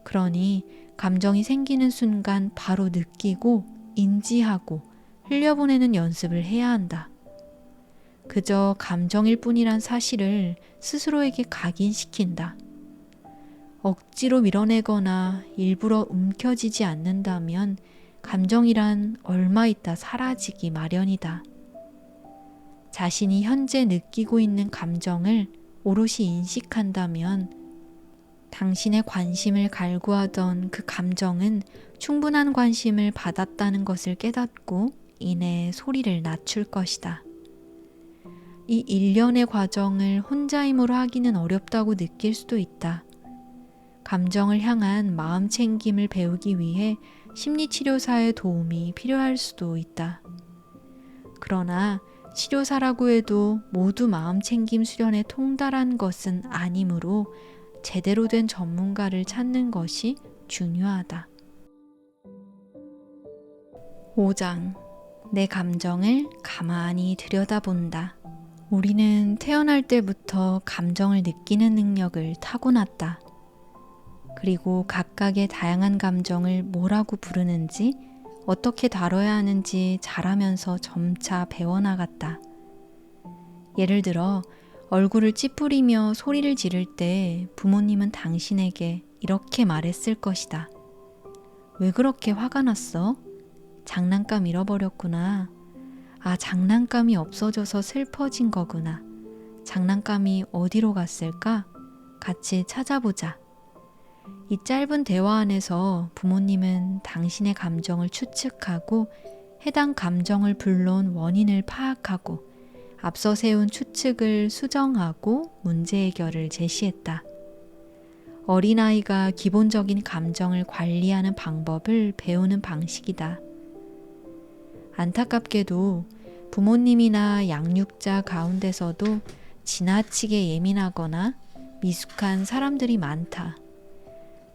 그러니 감정이 생기는 순간 바로 느끼고 인지하고 흘려보내는 연습을 해야 한다. 그저 감정일 뿐이란 사실을 스스로에게 각인시킨다. 억지로 밀어내거나 일부러 움켜쥐지 않는다면 감정이란 얼마 있다 사라지기 마련이다. 자신이 현재 느끼고 있는 감정을 오롯이 인식한다면 당신의 관심을 갈구하던 그 감정은 충분한 관심을 받았다는 것을 깨닫고 이내 소리를 낮출 것이다. 이 일련의 과정을 혼자 힘으로 하기는 어렵다고 느낄 수도 있다. 감정을 향한 마음 챙김을 배우기 위해 심리치료사의 도움이 필요할 수도 있다. 그러나 치료사라고 해도 모두 마음 챙김 수련에 통달한 것은 아니므로 제대로 된 전문가를 찾는 것이 중요하다. 5장. 내 감정을 가만히 들여다본다. 우리는 태어날 때부터 감정을 느끼는 능력을 타고났다. 그리고 각각의 다양한 감정을 뭐라고 부르는지, 어떻게 다뤄야 하는지 자라면서 점차 배워나갔다. 예를 들어 얼굴을 찌푸리며 소리를 지를 때 부모님은 당신에게 이렇게 말했을 것이다. 왜 그렇게 화가 났어? 장난감 잃어버렸구나. 아, 장난감이 없어져서 슬퍼진 거구나. 장난감이 어디로 갔을까? 같이 찾아보자. 이 짧은 대화 안에서 부모님은 당신의 감정을 추측하고 해당 감정을 불러온 원인을 파악하고 앞서 세운 추측을 수정하고 문제 해결을 제시했다. 어린아이가 기본적인 감정을 관리하는 방법을 배우는 방식이다. 안타깝게도 부모님이나 양육자 가운데서도 지나치게 예민하거나 미숙한 사람들이 많다.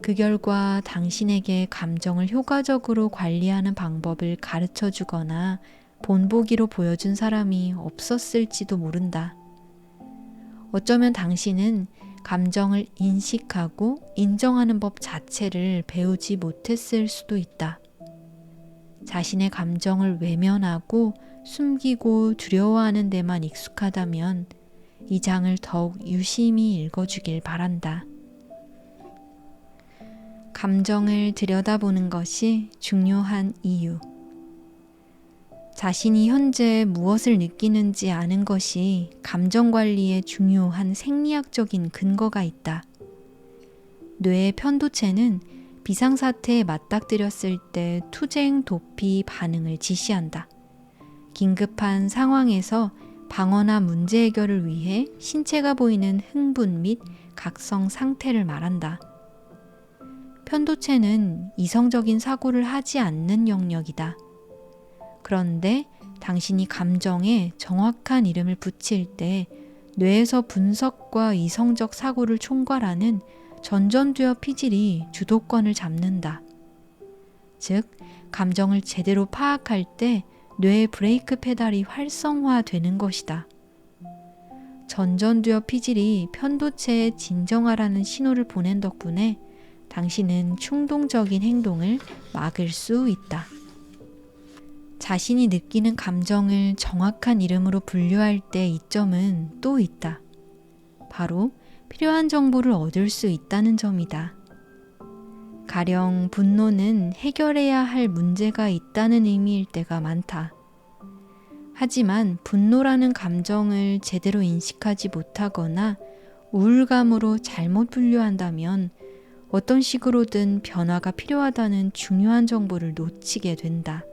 그 결과 당신에게 감정을 효과적으로 관리하는 방법을 가르쳐 주거나 본보기로 보여준 사람이 없었을지도 모른다. 어쩌면 당신은 감정을 인식하고 인정하는 법 자체를 배우지 못했을 수도 있다. 자신의 감정을 외면하고 숨기고 두려워하는 데만 익숙하다면 이 장을 더욱 유심히 읽어주길 바란다. 감정을 들여다보는 것이 중요한 이유. 자신이 현재 무엇을 느끼는지 아는 것이 감정 관리에 중요한 생리학적인 근거가 있다. 뇌의 편도체는 비상사태에 맞닥뜨렸을 때 투쟁, 도피 반응을 지시한다. 긴급한 상황에서 방어나 문제 해결을 위해 신체가 보이는 흥분 및 각성 상태를 말한다. 편도체는 이성적인 사고를 하지 않는 영역이다. 그런데 당신이 감정에 정확한 이름을 붙일 때 뇌에서 분석과 이성적 사고를 총괄하는 전전두엽 피질이 주도권을 잡는다. 즉, 감정을 제대로 파악할 때 뇌의 브레이크 페달이 활성화되는 것이다. 전전두엽 피질이 편도체에 진정하라는 신호를 보낸 덕분에 당신은 충동적인 행동을 막을 수 있다. 자신이 느끼는 감정을 정확한 이름으로 분류할 때 이점은 또 있다. 바로 필요한 정보를 얻을 수 있다는 점이다. 가령 분노는 해결해야 할 문제가 있다는 의미일 때가 많다. 하지만 분노라는 감정을 제대로 인식하지 못하거나 우울감으로 잘못 분류한다면 어떤 식으로든 변화가 필요하다는 중요한 정보를 놓치게 된다.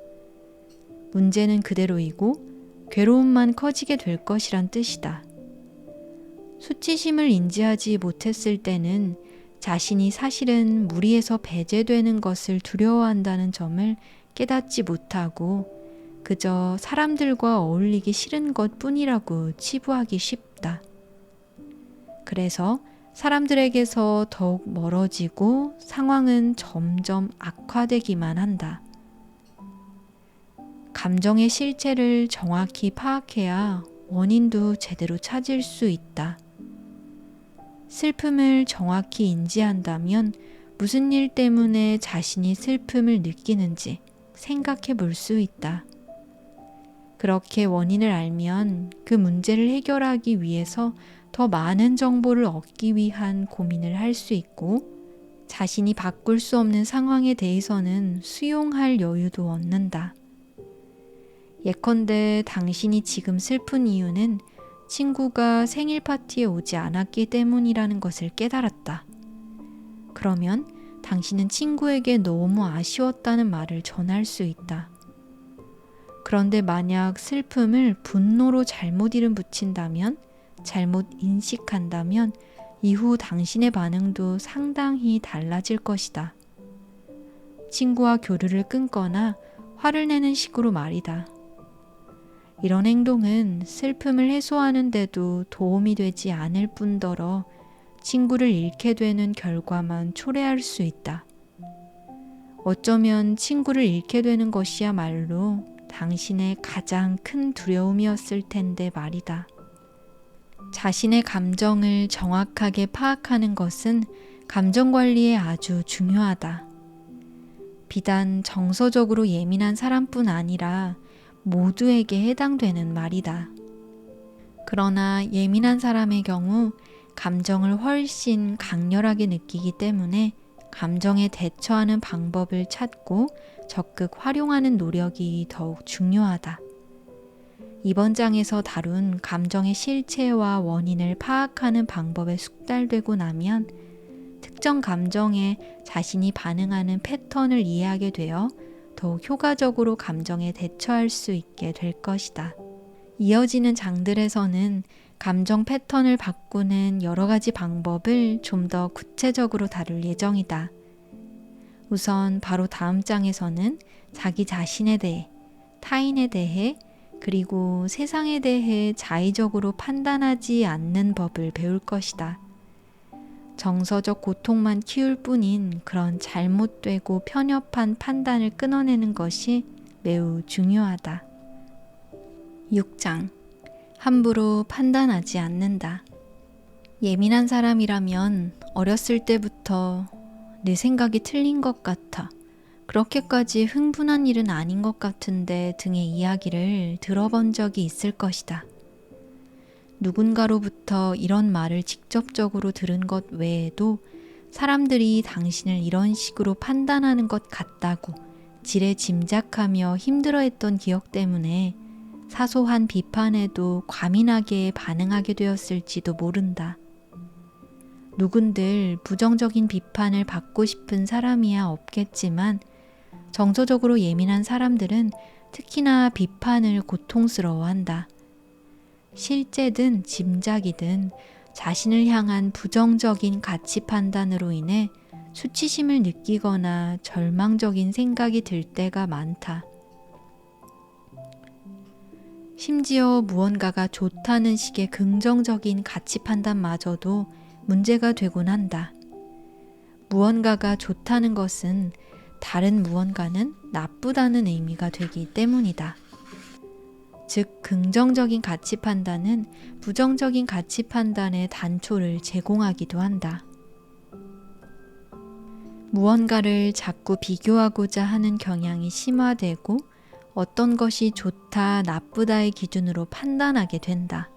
문제는 그대로이고 괴로움만 커지게 될 것이란 뜻이다. 수치심을 인지하지 못했을 때는 자신이 사실은 무리해서 배제되는 것을 두려워한다는 점을 깨닫지 못하고 그저 사람들과 어울리기 싫은 것 뿐이라고 치부하기 쉽다. 그래서 사람들에게서 더욱 멀어지고 상황은 점점 악화되기만 한다. 감정의 실체를 정확히 파악해야 원인도 제대로 찾을 수 있다. 슬픔을 정확히 인지한다면 무슨 일 때문에 자신이 슬픔을 느끼는지 생각해 볼 수 있다. 그렇게 원인을 알면 그 문제를 해결하기 위해서 더 많은 정보를 얻기 위한 고민을 할 수 있고 자신이 바꿀 수 없는 상황에 대해서는 수용할 여유도 얻는다. 예컨대 당신이 지금 슬픈 이유는 친구가 생일 파티에 오지 않았기 때문이라는 것을 깨달았다. 그러면 당신은 친구에게 너무 아쉬웠다는 말을 전할 수 있다. 그런데 만약 슬픔을 분노로 잘못 이름 붙인다면, 잘못 인식한다면 이후 당신의 반응도 상당히 달라질 것이다. 친구와 교류를 끊거나 화를 내는 식으로 말이다. 이런 행동은 슬픔을 해소하는 데도 도움이 되지 않을 뿐더러 친구를 잃게 되는 결과만 초래할 수 있다. 어쩌면 친구를 잃게 되는 것이야말로 당신의 가장 큰 두려움이었을 텐데 말이다. 자신의 감정을 정확하게 파악하는 것은 감정 관리에 아주 중요하다. 비단 정서적으로 예민한 사람뿐 아니라 모두에게 해당되는 말이다. 그러나 예민한 사람의 경우 감정을 훨씬 강렬하게 느끼기 때문에 감정에 대처하는 방법을 찾고 적극 활용하는 노력이 더욱 중요하다. 이번 장에서 다룬 감정의 실체와 원인을 파악하는 방법에 숙달되고 나면 특정 감정에 자신이 반응하는 패턴을 이해하게 되어 더욱 효과적으로 감정에 대처할 수 있게 될 것이다. 이어지는 장들에서는 감정 패턴을 바꾸는 여러 가지 방법을 좀 더 구체적으로 다룰 예정이다. 우선 바로 다음 장에서는 자기 자신에 대해, 타인에 대해, 그리고 세상에 대해 자의적으로 판단하지 않는 법을 배울 것이다. 정서적 고통만 키울 뿐인 그런 잘못되고 편협한 판단을 끊어내는 것이 매우 중요하다. 6장. 함부로 판단하지 않는다. 예민한 사람이라면 어렸을 때부터 내 생각이 틀린 것 같아, 그렇게까지 흥분한 일은 아닌 것 같은데 등의 이야기를 들어본 적이 있을 것이다. 누군가로부터 이런 말을 직접적으로 들은 것 외에도 사람들이 당신을 이런 식으로 판단하는 것 같다고 지레 짐작하며 힘들어했던 기억 때문에 사소한 비판에도 과민하게 반응하게 되었을지도 모른다. 누군들 부정적인 비판을 받고 싶은 사람이야 없겠지만 정서적으로 예민한 사람들은 특히나 비판을 고통스러워한다. 실제든 짐작이든 자신을 향한 부정적인 가치 판단으로 인해 수치심을 느끼거나 절망적인 생각이 들 때가 많다. 심지어 무언가가 좋다는 식의 긍정적인 가치 판단마저도 문제가 되곤 한다. 무언가가 좋다는 것은 다른 무언가는 나쁘다는 의미가 되기 때문이다. 즉, 긍정적인 가치 판단은 부정적인 가치 판단의 단초를 제공하기도 한다. 무언가를 자꾸 비교하고자 하는 경향이 심화되고 어떤 것이 좋다, 나쁘다의 기준으로 판단하게 된다.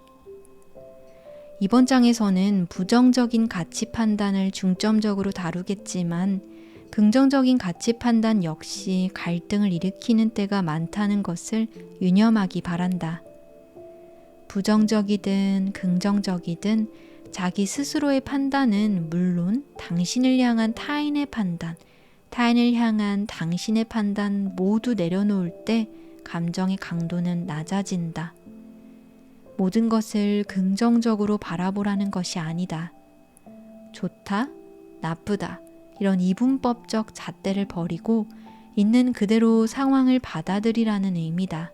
이번 장에서는 부정적인 가치 판단을 중점적으로 다루겠지만 긍정적인 가치 판단 역시 갈등을 일으키는 때가 많다는 것을 유념하기 바란다. 부정적이든 긍정적이든 자기 스스로의 판단은 물론 당신을 향한 타인의 판단, 타인을 향한 당신의 판단 모두 내려놓을 때 감정의 강도는 낮아진다. 모든 것을 긍정적으로 바라보라는 것이 아니다. 좋다, 나쁘다, 이런 이분법적 잣대를 버리고 있는 그대로 상황을 받아들이라는 의미다.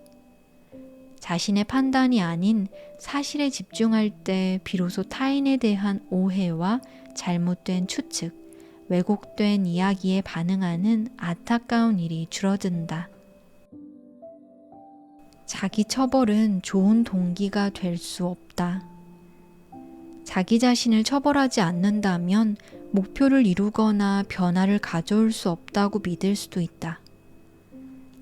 자신의 판단이 아닌 사실에 집중할 때 비로소 타인에 대한 오해와 잘못된 추측, 왜곡된 이야기에 반응하는 안타까운 일이 줄어든다. 자기 처벌은 좋은 동기가 될 수 없다. 자기 자신을 처벌하지 않는다면 목표를 이루거나 변화를 가져올 수 없다고 믿을 수도 있다.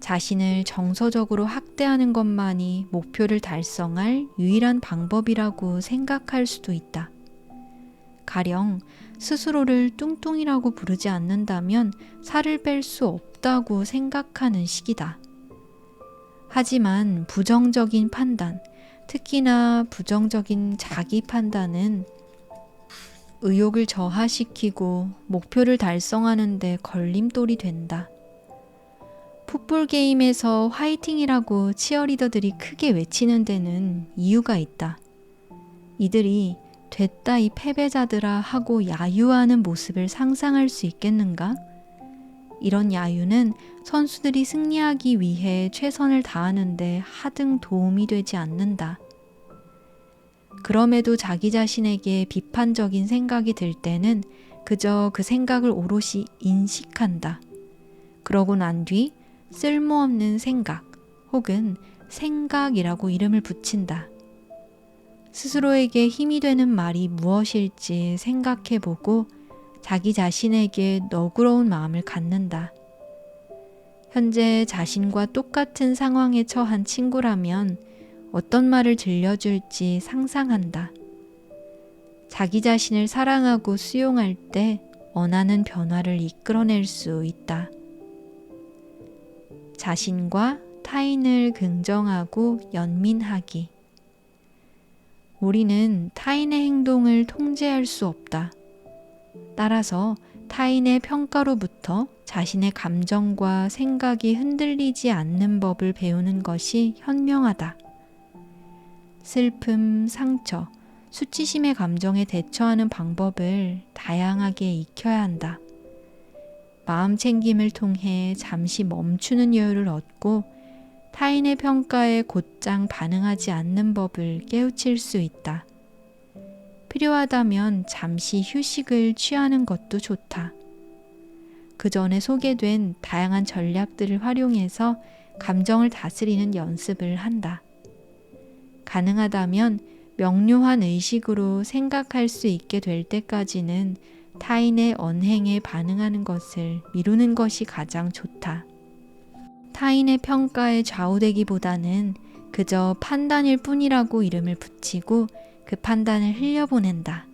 자신을 정서적으로 학대하는 것만이 목표를 달성할 유일한 방법이라고 생각할 수도 있다. 가령 스스로를 뚱뚱이라고 부르지 않는다면 살을 뺄 수 없다고 생각하는 시기다. 하지만 부정적인 판단, 특히나 부정적인 자기 판단은 의욕을 저하시키고 목표를 달성하는 데 걸림돌이 된다. 풋볼 게임에서 화이팅이라고 치어리더들이 크게 외치는 데는 이유가 있다. 이들이 됐다 이 패배자들아 하고 야유하는 모습을 상상할 수 있겠는가? 이런 야유는 선수들이 승리하기 위해 최선을 다하는데 하등 도움이 되지 않는다. 그럼에도 자기 자신에게 비판적인 생각이 들 때는 그저 그 생각을 오롯이 인식한다. 그러고 난 뒤 쓸모없는 생각 혹은 생각이라고 이름을 붙인다. 스스로에게 힘이 되는 말이 무엇일지 생각해보고 자기 자신에게 너그러운 마음을 갖는다. 현재 자신과 똑같은 상황에 처한 친구라면 어떤 말을 들려줄지 상상한다. 자기 자신을 사랑하고 수용할 때 원하는 변화를 이끌어낼 수 있다. 자신과 타인을 긍정하고 연민하기. 우리는 타인의 행동을 통제할 수 없다. 따라서 타인의 평가로부터 자신의 감정과 생각이 흔들리지 않는 법을 배우는 것이 현명하다. 슬픔, 상처, 수치심의 감정에 대처하는 방법을 다양하게 익혀야 한다. 마음 챙김을 통해 잠시 멈추는 여유를 얻고 타인의 평가에 곧장 반응하지 않는 법을 깨우칠 수 있다. 필요하다면 잠시 휴식을 취하는 것도 좋다. 그 전에 소개된 다양한 전략들을 활용해서 감정을 다스리는 연습을 한다. 가능하다면 명료한 의식으로 생각할 수 있게 될 때까지는 타인의 언행에 반응하는 것을 미루는 것이 가장 좋다. 타인의 평가에 좌우되기보다는 그저 판단일 뿐이라고 이름을 붙이고 그 판단을 흘려보낸다.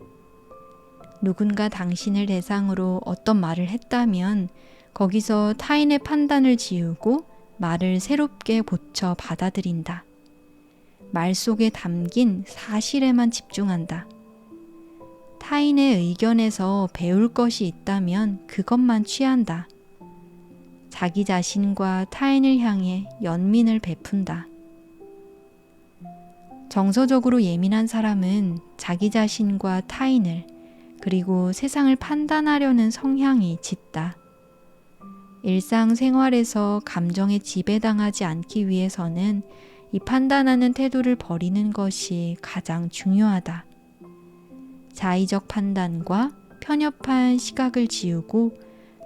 누군가 당신을 대상으로 어떤 말을 했다면 거기서 타인의 판단을 지우고 말을 새롭게 고쳐 받아들인다. 말 속에 담긴 사실에만 집중한다. 타인의 의견에서 배울 것이 있다면 그것만 취한다. 자기 자신과 타인을 향해 연민을 베푼다. 정서적으로 예민한 사람은 자기 자신과 타인을 그리고 세상을 판단하려는 성향이 짙다. 일상생활에서 감정에 지배당하지 않기 위해서는 이 판단하는 태도를 버리는 것이 가장 중요하다. 자의적 판단과 편협한 시각을 지우고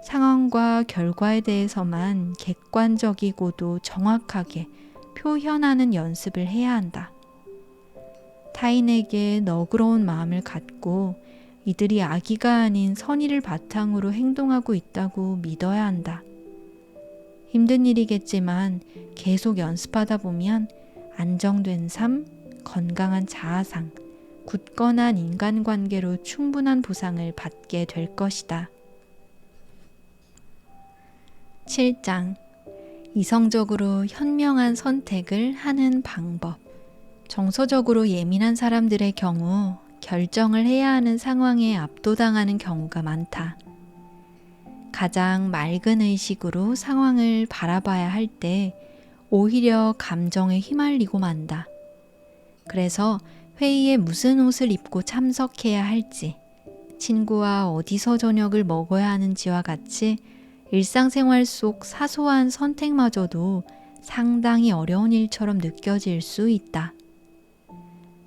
상황과 결과에 대해서만 객관적이고도 정확하게 표현하는 연습을 해야 한다. 타인에게 너그러운 마음을 갖고 이들이 악의가 아닌 선의를 바탕으로 행동하고 있다고 믿어야 한다. 힘든 일이겠지만 계속 연습하다 보면 안정된 삶, 건강한 자아상, 굳건한 인간관계로 충분한 보상을 받게 될 것이다. 7장. 이성적으로 현명한 선택을 하는 방법. 정서적으로 예민한 사람들의 경우 결정을 해야 하는 상황에 압도당하는 경우가 많다. 가장 맑은 의식으로 상황을 바라봐야 할 때 오히려 감정에 휘말리고 만다. 그래서 회의에 무슨 옷을 입고 참석해야 할지, 친구와 어디서 저녁을 먹어야 하는지와 같이 일상생활 속 사소한 선택마저도 상당히 어려운 일처럼 느껴질 수 있다.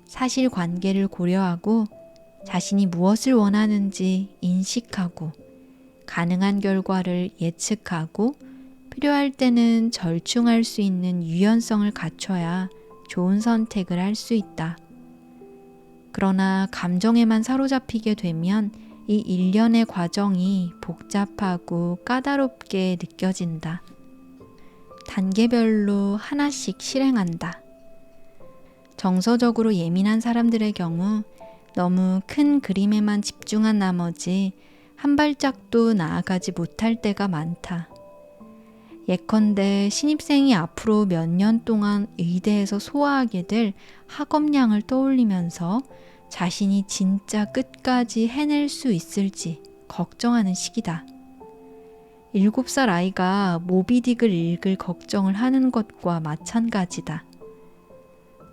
사실관계를 고려하고 자신이 무엇을 원하는지 인식하고 가능한 결과를 예측하고 필요할 때는 절충할 수 있는 유연성을 갖춰야 좋은 선택을 할 수 있다. 그러나 감정에만 사로잡히게 되면 이 일련의 과정이 복잡하고 까다롭게 느껴진다. 단계별로 하나씩 실행한다. 정서적으로 예민한 사람들의 경우 너무 큰 그림에만 집중한 나머지 한 발짝도 나아가지 못할 때가 많다. 예컨대 신입생이 앞으로 몇 년 동안 의대에서 소화하게 될 학업량을 떠올리면서 자신이 진짜 끝까지 해낼 수 있을지 걱정하는 시기다. 7살 아이가 모비딕을 읽을 걱정을 하는 것과 마찬가지다.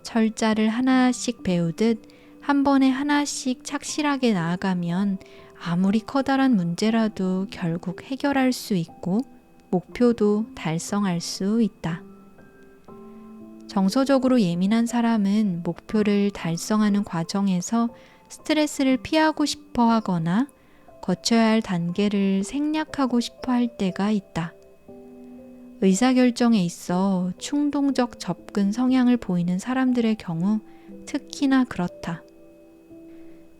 철자를 하나씩 배우듯 한 번에 하나씩 착실하게 나아가면 아무리 커다란 문제라도 결국 해결할 수 있고 목표도 달성할 수 있다. 정서적으로 예민한 사람은 목표를 달성하는 과정에서 스트레스를 피하고 싶어 하거나 거쳐야 할 단계를 생략하고 싶어 할 때가 있다. 의사결정에 있어 충동적 접근 성향을 보이는 사람들의 경우 특히나 그렇다.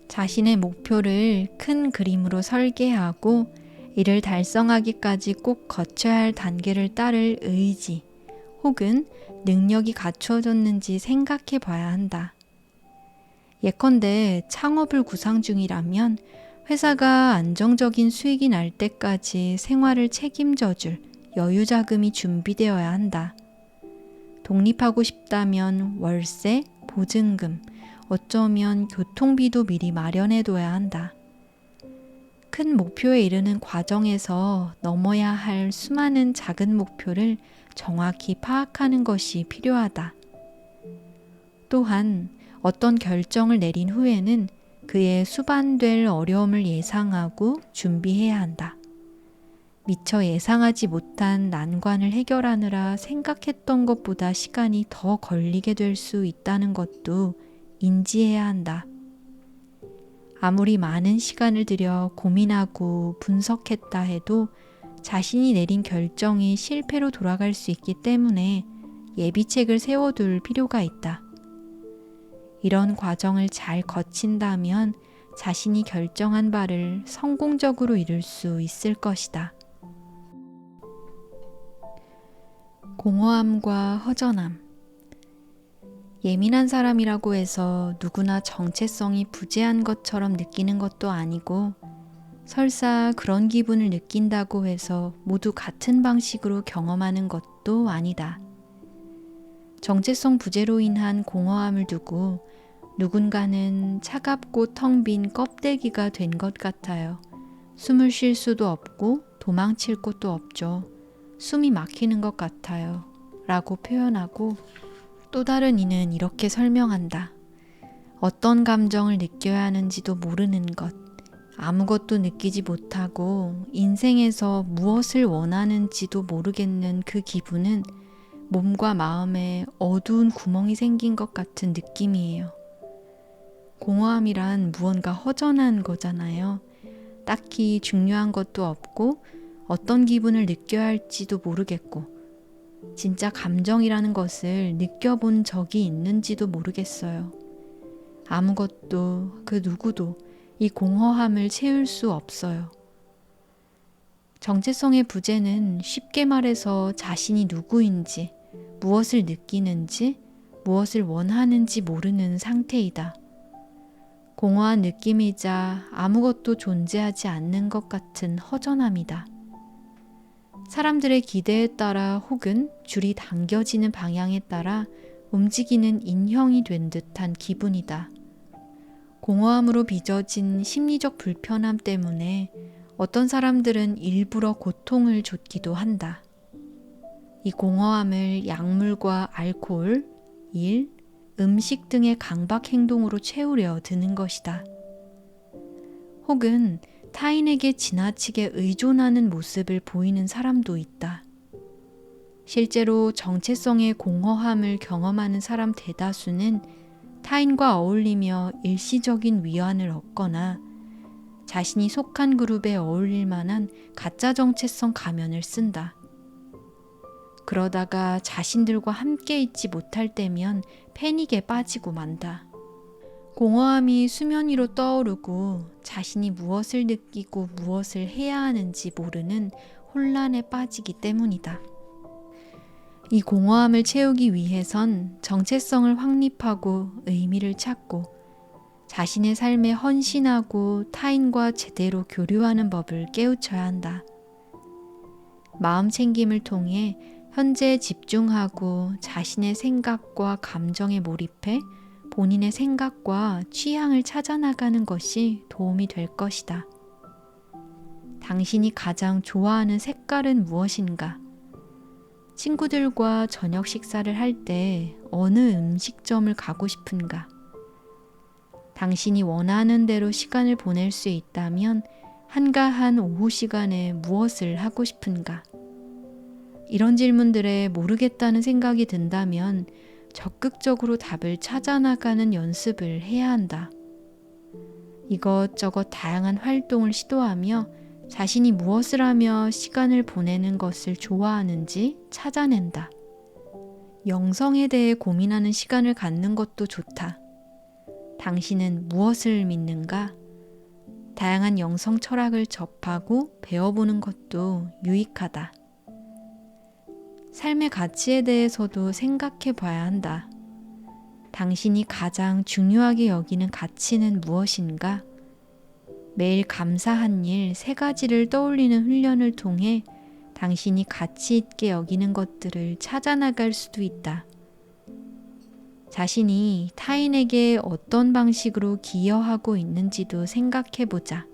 자신의 목표를 큰 그림으로 설계하고 이를 달성하기까지 꼭 거쳐야 할 단계를 따를 의지 혹은 능력이 갖추어졌는지 생각해 봐야 한다. 예컨대 창업을 구상 중이라면 회사가 안정적인 수익이 날 때까지 생활을 책임져 줄 여유 자금이 준비되어야 한다. 독립하고 싶다면 월세, 보증금, 어쩌면 교통비도 미리 마련해 둬야 한다. 큰 목표에 이르는 과정에서 넘어야 할 수많은 작은 목표를 정확히 파악하는 것이 필요하다. 또한 어떤 결정을 내린 후에는 그의 수반될 어려움을 예상하고 준비해야 한다. 미처 예상하지 못한 난관을 해결하느라 생각했던 것보다 시간이 더 걸리게 될 수 있다는 것도 인지해야 한다. 아무리 많은 시간을 들여 고민하고 분석했다 해도 자신이 내린 결정이 실패로 돌아갈 수 있기 때문에 예비책을 세워둘 필요가 있다. 이런 과정을 잘 거친다면 자신이 결정한 바를 성공적으로 이룰 수 있을 것이다. 공허함과 허전함. 예민한 사람이라고 해서 누구나 정체성이 부재한 것처럼 느끼는 것도 아니고 설사 그런 기분을 느낀다고 해서 모두 같은 방식으로 경험하는 것도 아니다. 정체성 부재로 인한 공허함을 두고 누군가는 차갑고 텅 빈 껍데기가 된 것 같아요. 숨을 쉴 수도 없고 도망칠 곳도 없죠. 숨이 막히는 것 같아요. 라고 표현하고 또 다른 이는 이렇게 설명한다. 어떤 감정을 느껴야 하는지도 모르는 것, 아무것도 느끼지 못하고 인생에서 무엇을 원하는지도 모르겠는 그 기분은 몸과 마음에 어두운 구멍이 생긴 것 같은 느낌이에요. 공허함이란 무언가 허전한 거잖아요. 딱히 중요한 것도 없고 어떤 기분을 느껴야 할지도 모르겠고 진짜 감정이라는 것을 느껴본 적이 있는지도 모르겠어요. 아무것도 그 누구도 이 공허함을 채울 수 없어요. 정체성의 부재는 쉽게 말해서 자신이 누구인지, 무엇을 느끼는지, 무엇을 원하는지 모르는 상태이다. 공허한 느낌이자 아무것도 존재하지 않는 것 같은 허전함이다. 사람들의 기대에 따라 혹은 줄이 당겨지는 방향에 따라 움직이는 인형이 된 듯한 기분이다. 공허함으로 빚어진 심리적 불편함 때문에 어떤 사람들은 일부러 고통을 줬기도 한다. 이 공허함을 약물과 알코올, 일, 음식 등의 강박 행동으로 채우려 드는 것이다. 혹은 타인에게 지나치게 의존하는 모습을 보이는 사람도 있다. 실제로 정체성의 공허함을 경험하는 사람 대다수는 타인과 어울리며 일시적인 위안을 얻거나 자신이 속한 그룹에 어울릴 만한 가짜 정체성 가면을 쓴다. 그러다가 자신들과 함께 있지 못할 때면 패닉에 빠지고 만다. 공허함이 수면 위로 떠오르고 자신이 무엇을 느끼고 무엇을 해야 하는지 모르는 혼란에 빠지기 때문이다. 이 공허함을 채우기 위해선 정체성을 확립하고 의미를 찾고 자신의 삶에 헌신하고 타인과 제대로 교류하는 법을 깨우쳐야 한다. 마음 챙김을 통해 현재에 집중하고 자신의 생각과 감정에 몰입해 본인의 생각과 취향을 찾아나가는 것이 도움이 될 것이다. 당신이 가장 좋아하는 색깔은 무엇인가? 친구들과 저녁 식사를 할 때 어느 음식점을 가고 싶은가? 당신이 원하는 대로 시간을 보낼 수 있다면 한가한 오후 시간에 무엇을 하고 싶은가? 이런 질문들에 모르겠다는 생각이 든다면 적극적으로 답을 찾아나가는 연습을 해야 한다. 이것저것 다양한 활동을 시도하며 자신이 무엇을 하며 시간을 보내는 것을 좋아하는지 찾아낸다. 영성에 대해 고민하는 시간을 갖는 것도 좋다. 당신은 무엇을 믿는가? 다양한 영성 철학을 접하고 배워보는 것도 유익하다. 삶의 가치에 대해서도 생각해 봐야 한다. 당신이 가장 중요하게 여기는 가치는 무엇인가? 매일 감사한 일 3가지를 떠올리는 훈련을 통해 당신이 가치 있게 여기는 것들을 찾아나갈 수도 있다. 자신이 타인에게 어떤 방식으로 기여하고 있는지도 생각해 보자.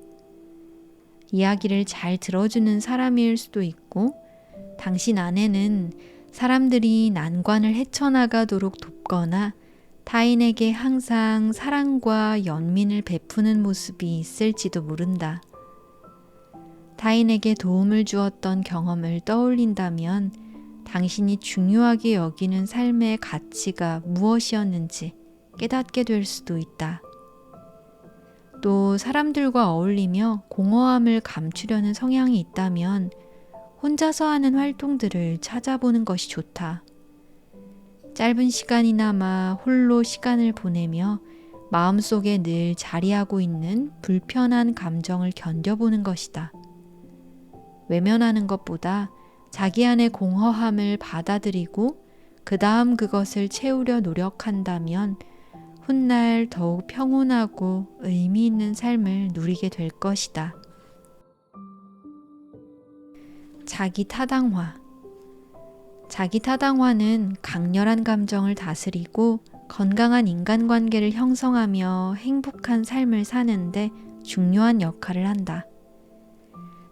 이야기를 잘 들어주는 사람일 수도 있고, 당신 안에는 사람들이 난관을 헤쳐나가도록 돕거나 타인에게 항상 사랑과 연민을 베푸는 모습이 있을지도 모른다. 타인에게 도움을 주었던 경험을 떠올린다면 당신이 중요하게 여기는 삶의 가치가 무엇이었는지 깨닫게 될 수도 있다. 또 사람들과 어울리며 공허함을 감추려는 성향이 있다면 혼자서 하는 활동들을 찾아보는 것이 좋다. 짧은 시간이나마 홀로 시간을 보내며 마음속에 늘 자리하고 있는 불편한 감정을 견뎌보는 것이다. 외면하는 것보다 자기 안의 공허함을 받아들이고 그 다음 그것을 채우려 노력한다면 훗날 더욱 평온하고 의미 있는 삶을 누리게 될 것이다. 자기 타당화. 자기 타당화는 강렬한 감정을 다스리고 건강한 인간관계를 형성하며 행복한 삶을 사는데 중요한 역할을 한다.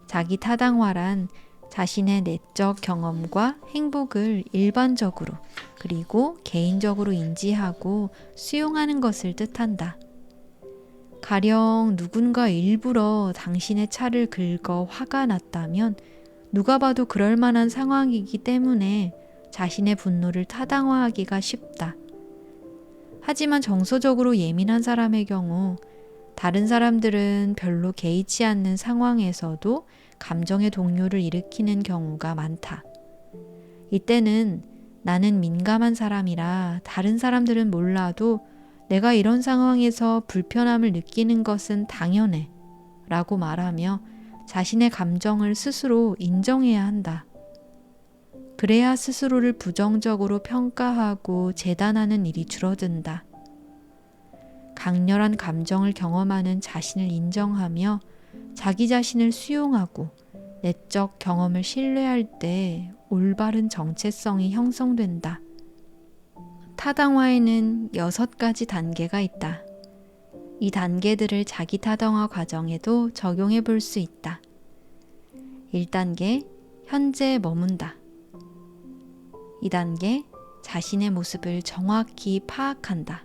자기 타당화란 자신의 내적 경험과 행복을 일반적으로 그리고 개인적으로 인지하고 수용하는 것을 뜻한다. 가령 누군가 일부러 당신의 차를 긁어 화가 났다면 누가 봐도 그럴 만한 상황이기 때문에 자신의 분노를 타당화하기가 쉽다. 하지만 정서적으로 예민한 사람의 경우 다른 사람들은 별로 개의치 않는 상황에서도 감정의 동요를 일으키는 경우가 많다. 이때는 나는 민감한 사람이라 다른 사람들은 몰라도 내가 이런 상황에서 불편함을 느끼는 것은 당연해 라고 말하며 자신의 감정을 스스로 인정해야 한다. 그래야 스스로를 부정적으로 평가하고 재단하는 일이 줄어든다. 강렬한 감정을 경험하는 자신을 인정하며 자기 자신을 수용하고 내적 경험을 신뢰할 때 올바른 정체성이 형성된다. 타당화에는 6가지 단계가 있다. 이 단계들을 자기 타당화 과정에도 적용해 볼 수 있다. 1단계, 현재에 머문다. 2단계, 자신의 모습을 정확히 파악한다.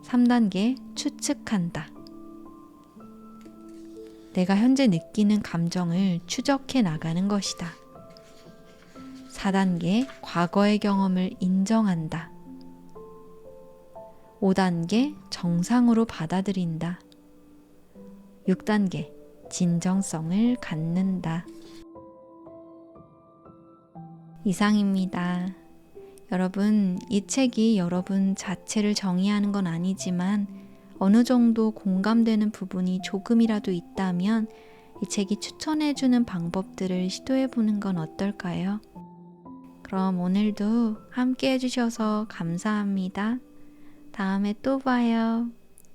3단계, 추측한다. 내가 현재 느끼는 감정을 추적해 나가는 것이다. 4단계, 과거의 경험을 인정한다. 5단계, 정상으로 받아들인다. 6단계, 진정성을 갖는다. 이상입니다. 여러분, 이 책이 여러분 자체를 정의하는 건 아니지만 어느 정도 공감되는 부분이 조금이라도 있다면 이 책이 추천해주는 방법들을 시도해보는 건 어떨까요? 그럼 오늘도 함께 해주셔서 감사합니다. 다음에 또 봐요.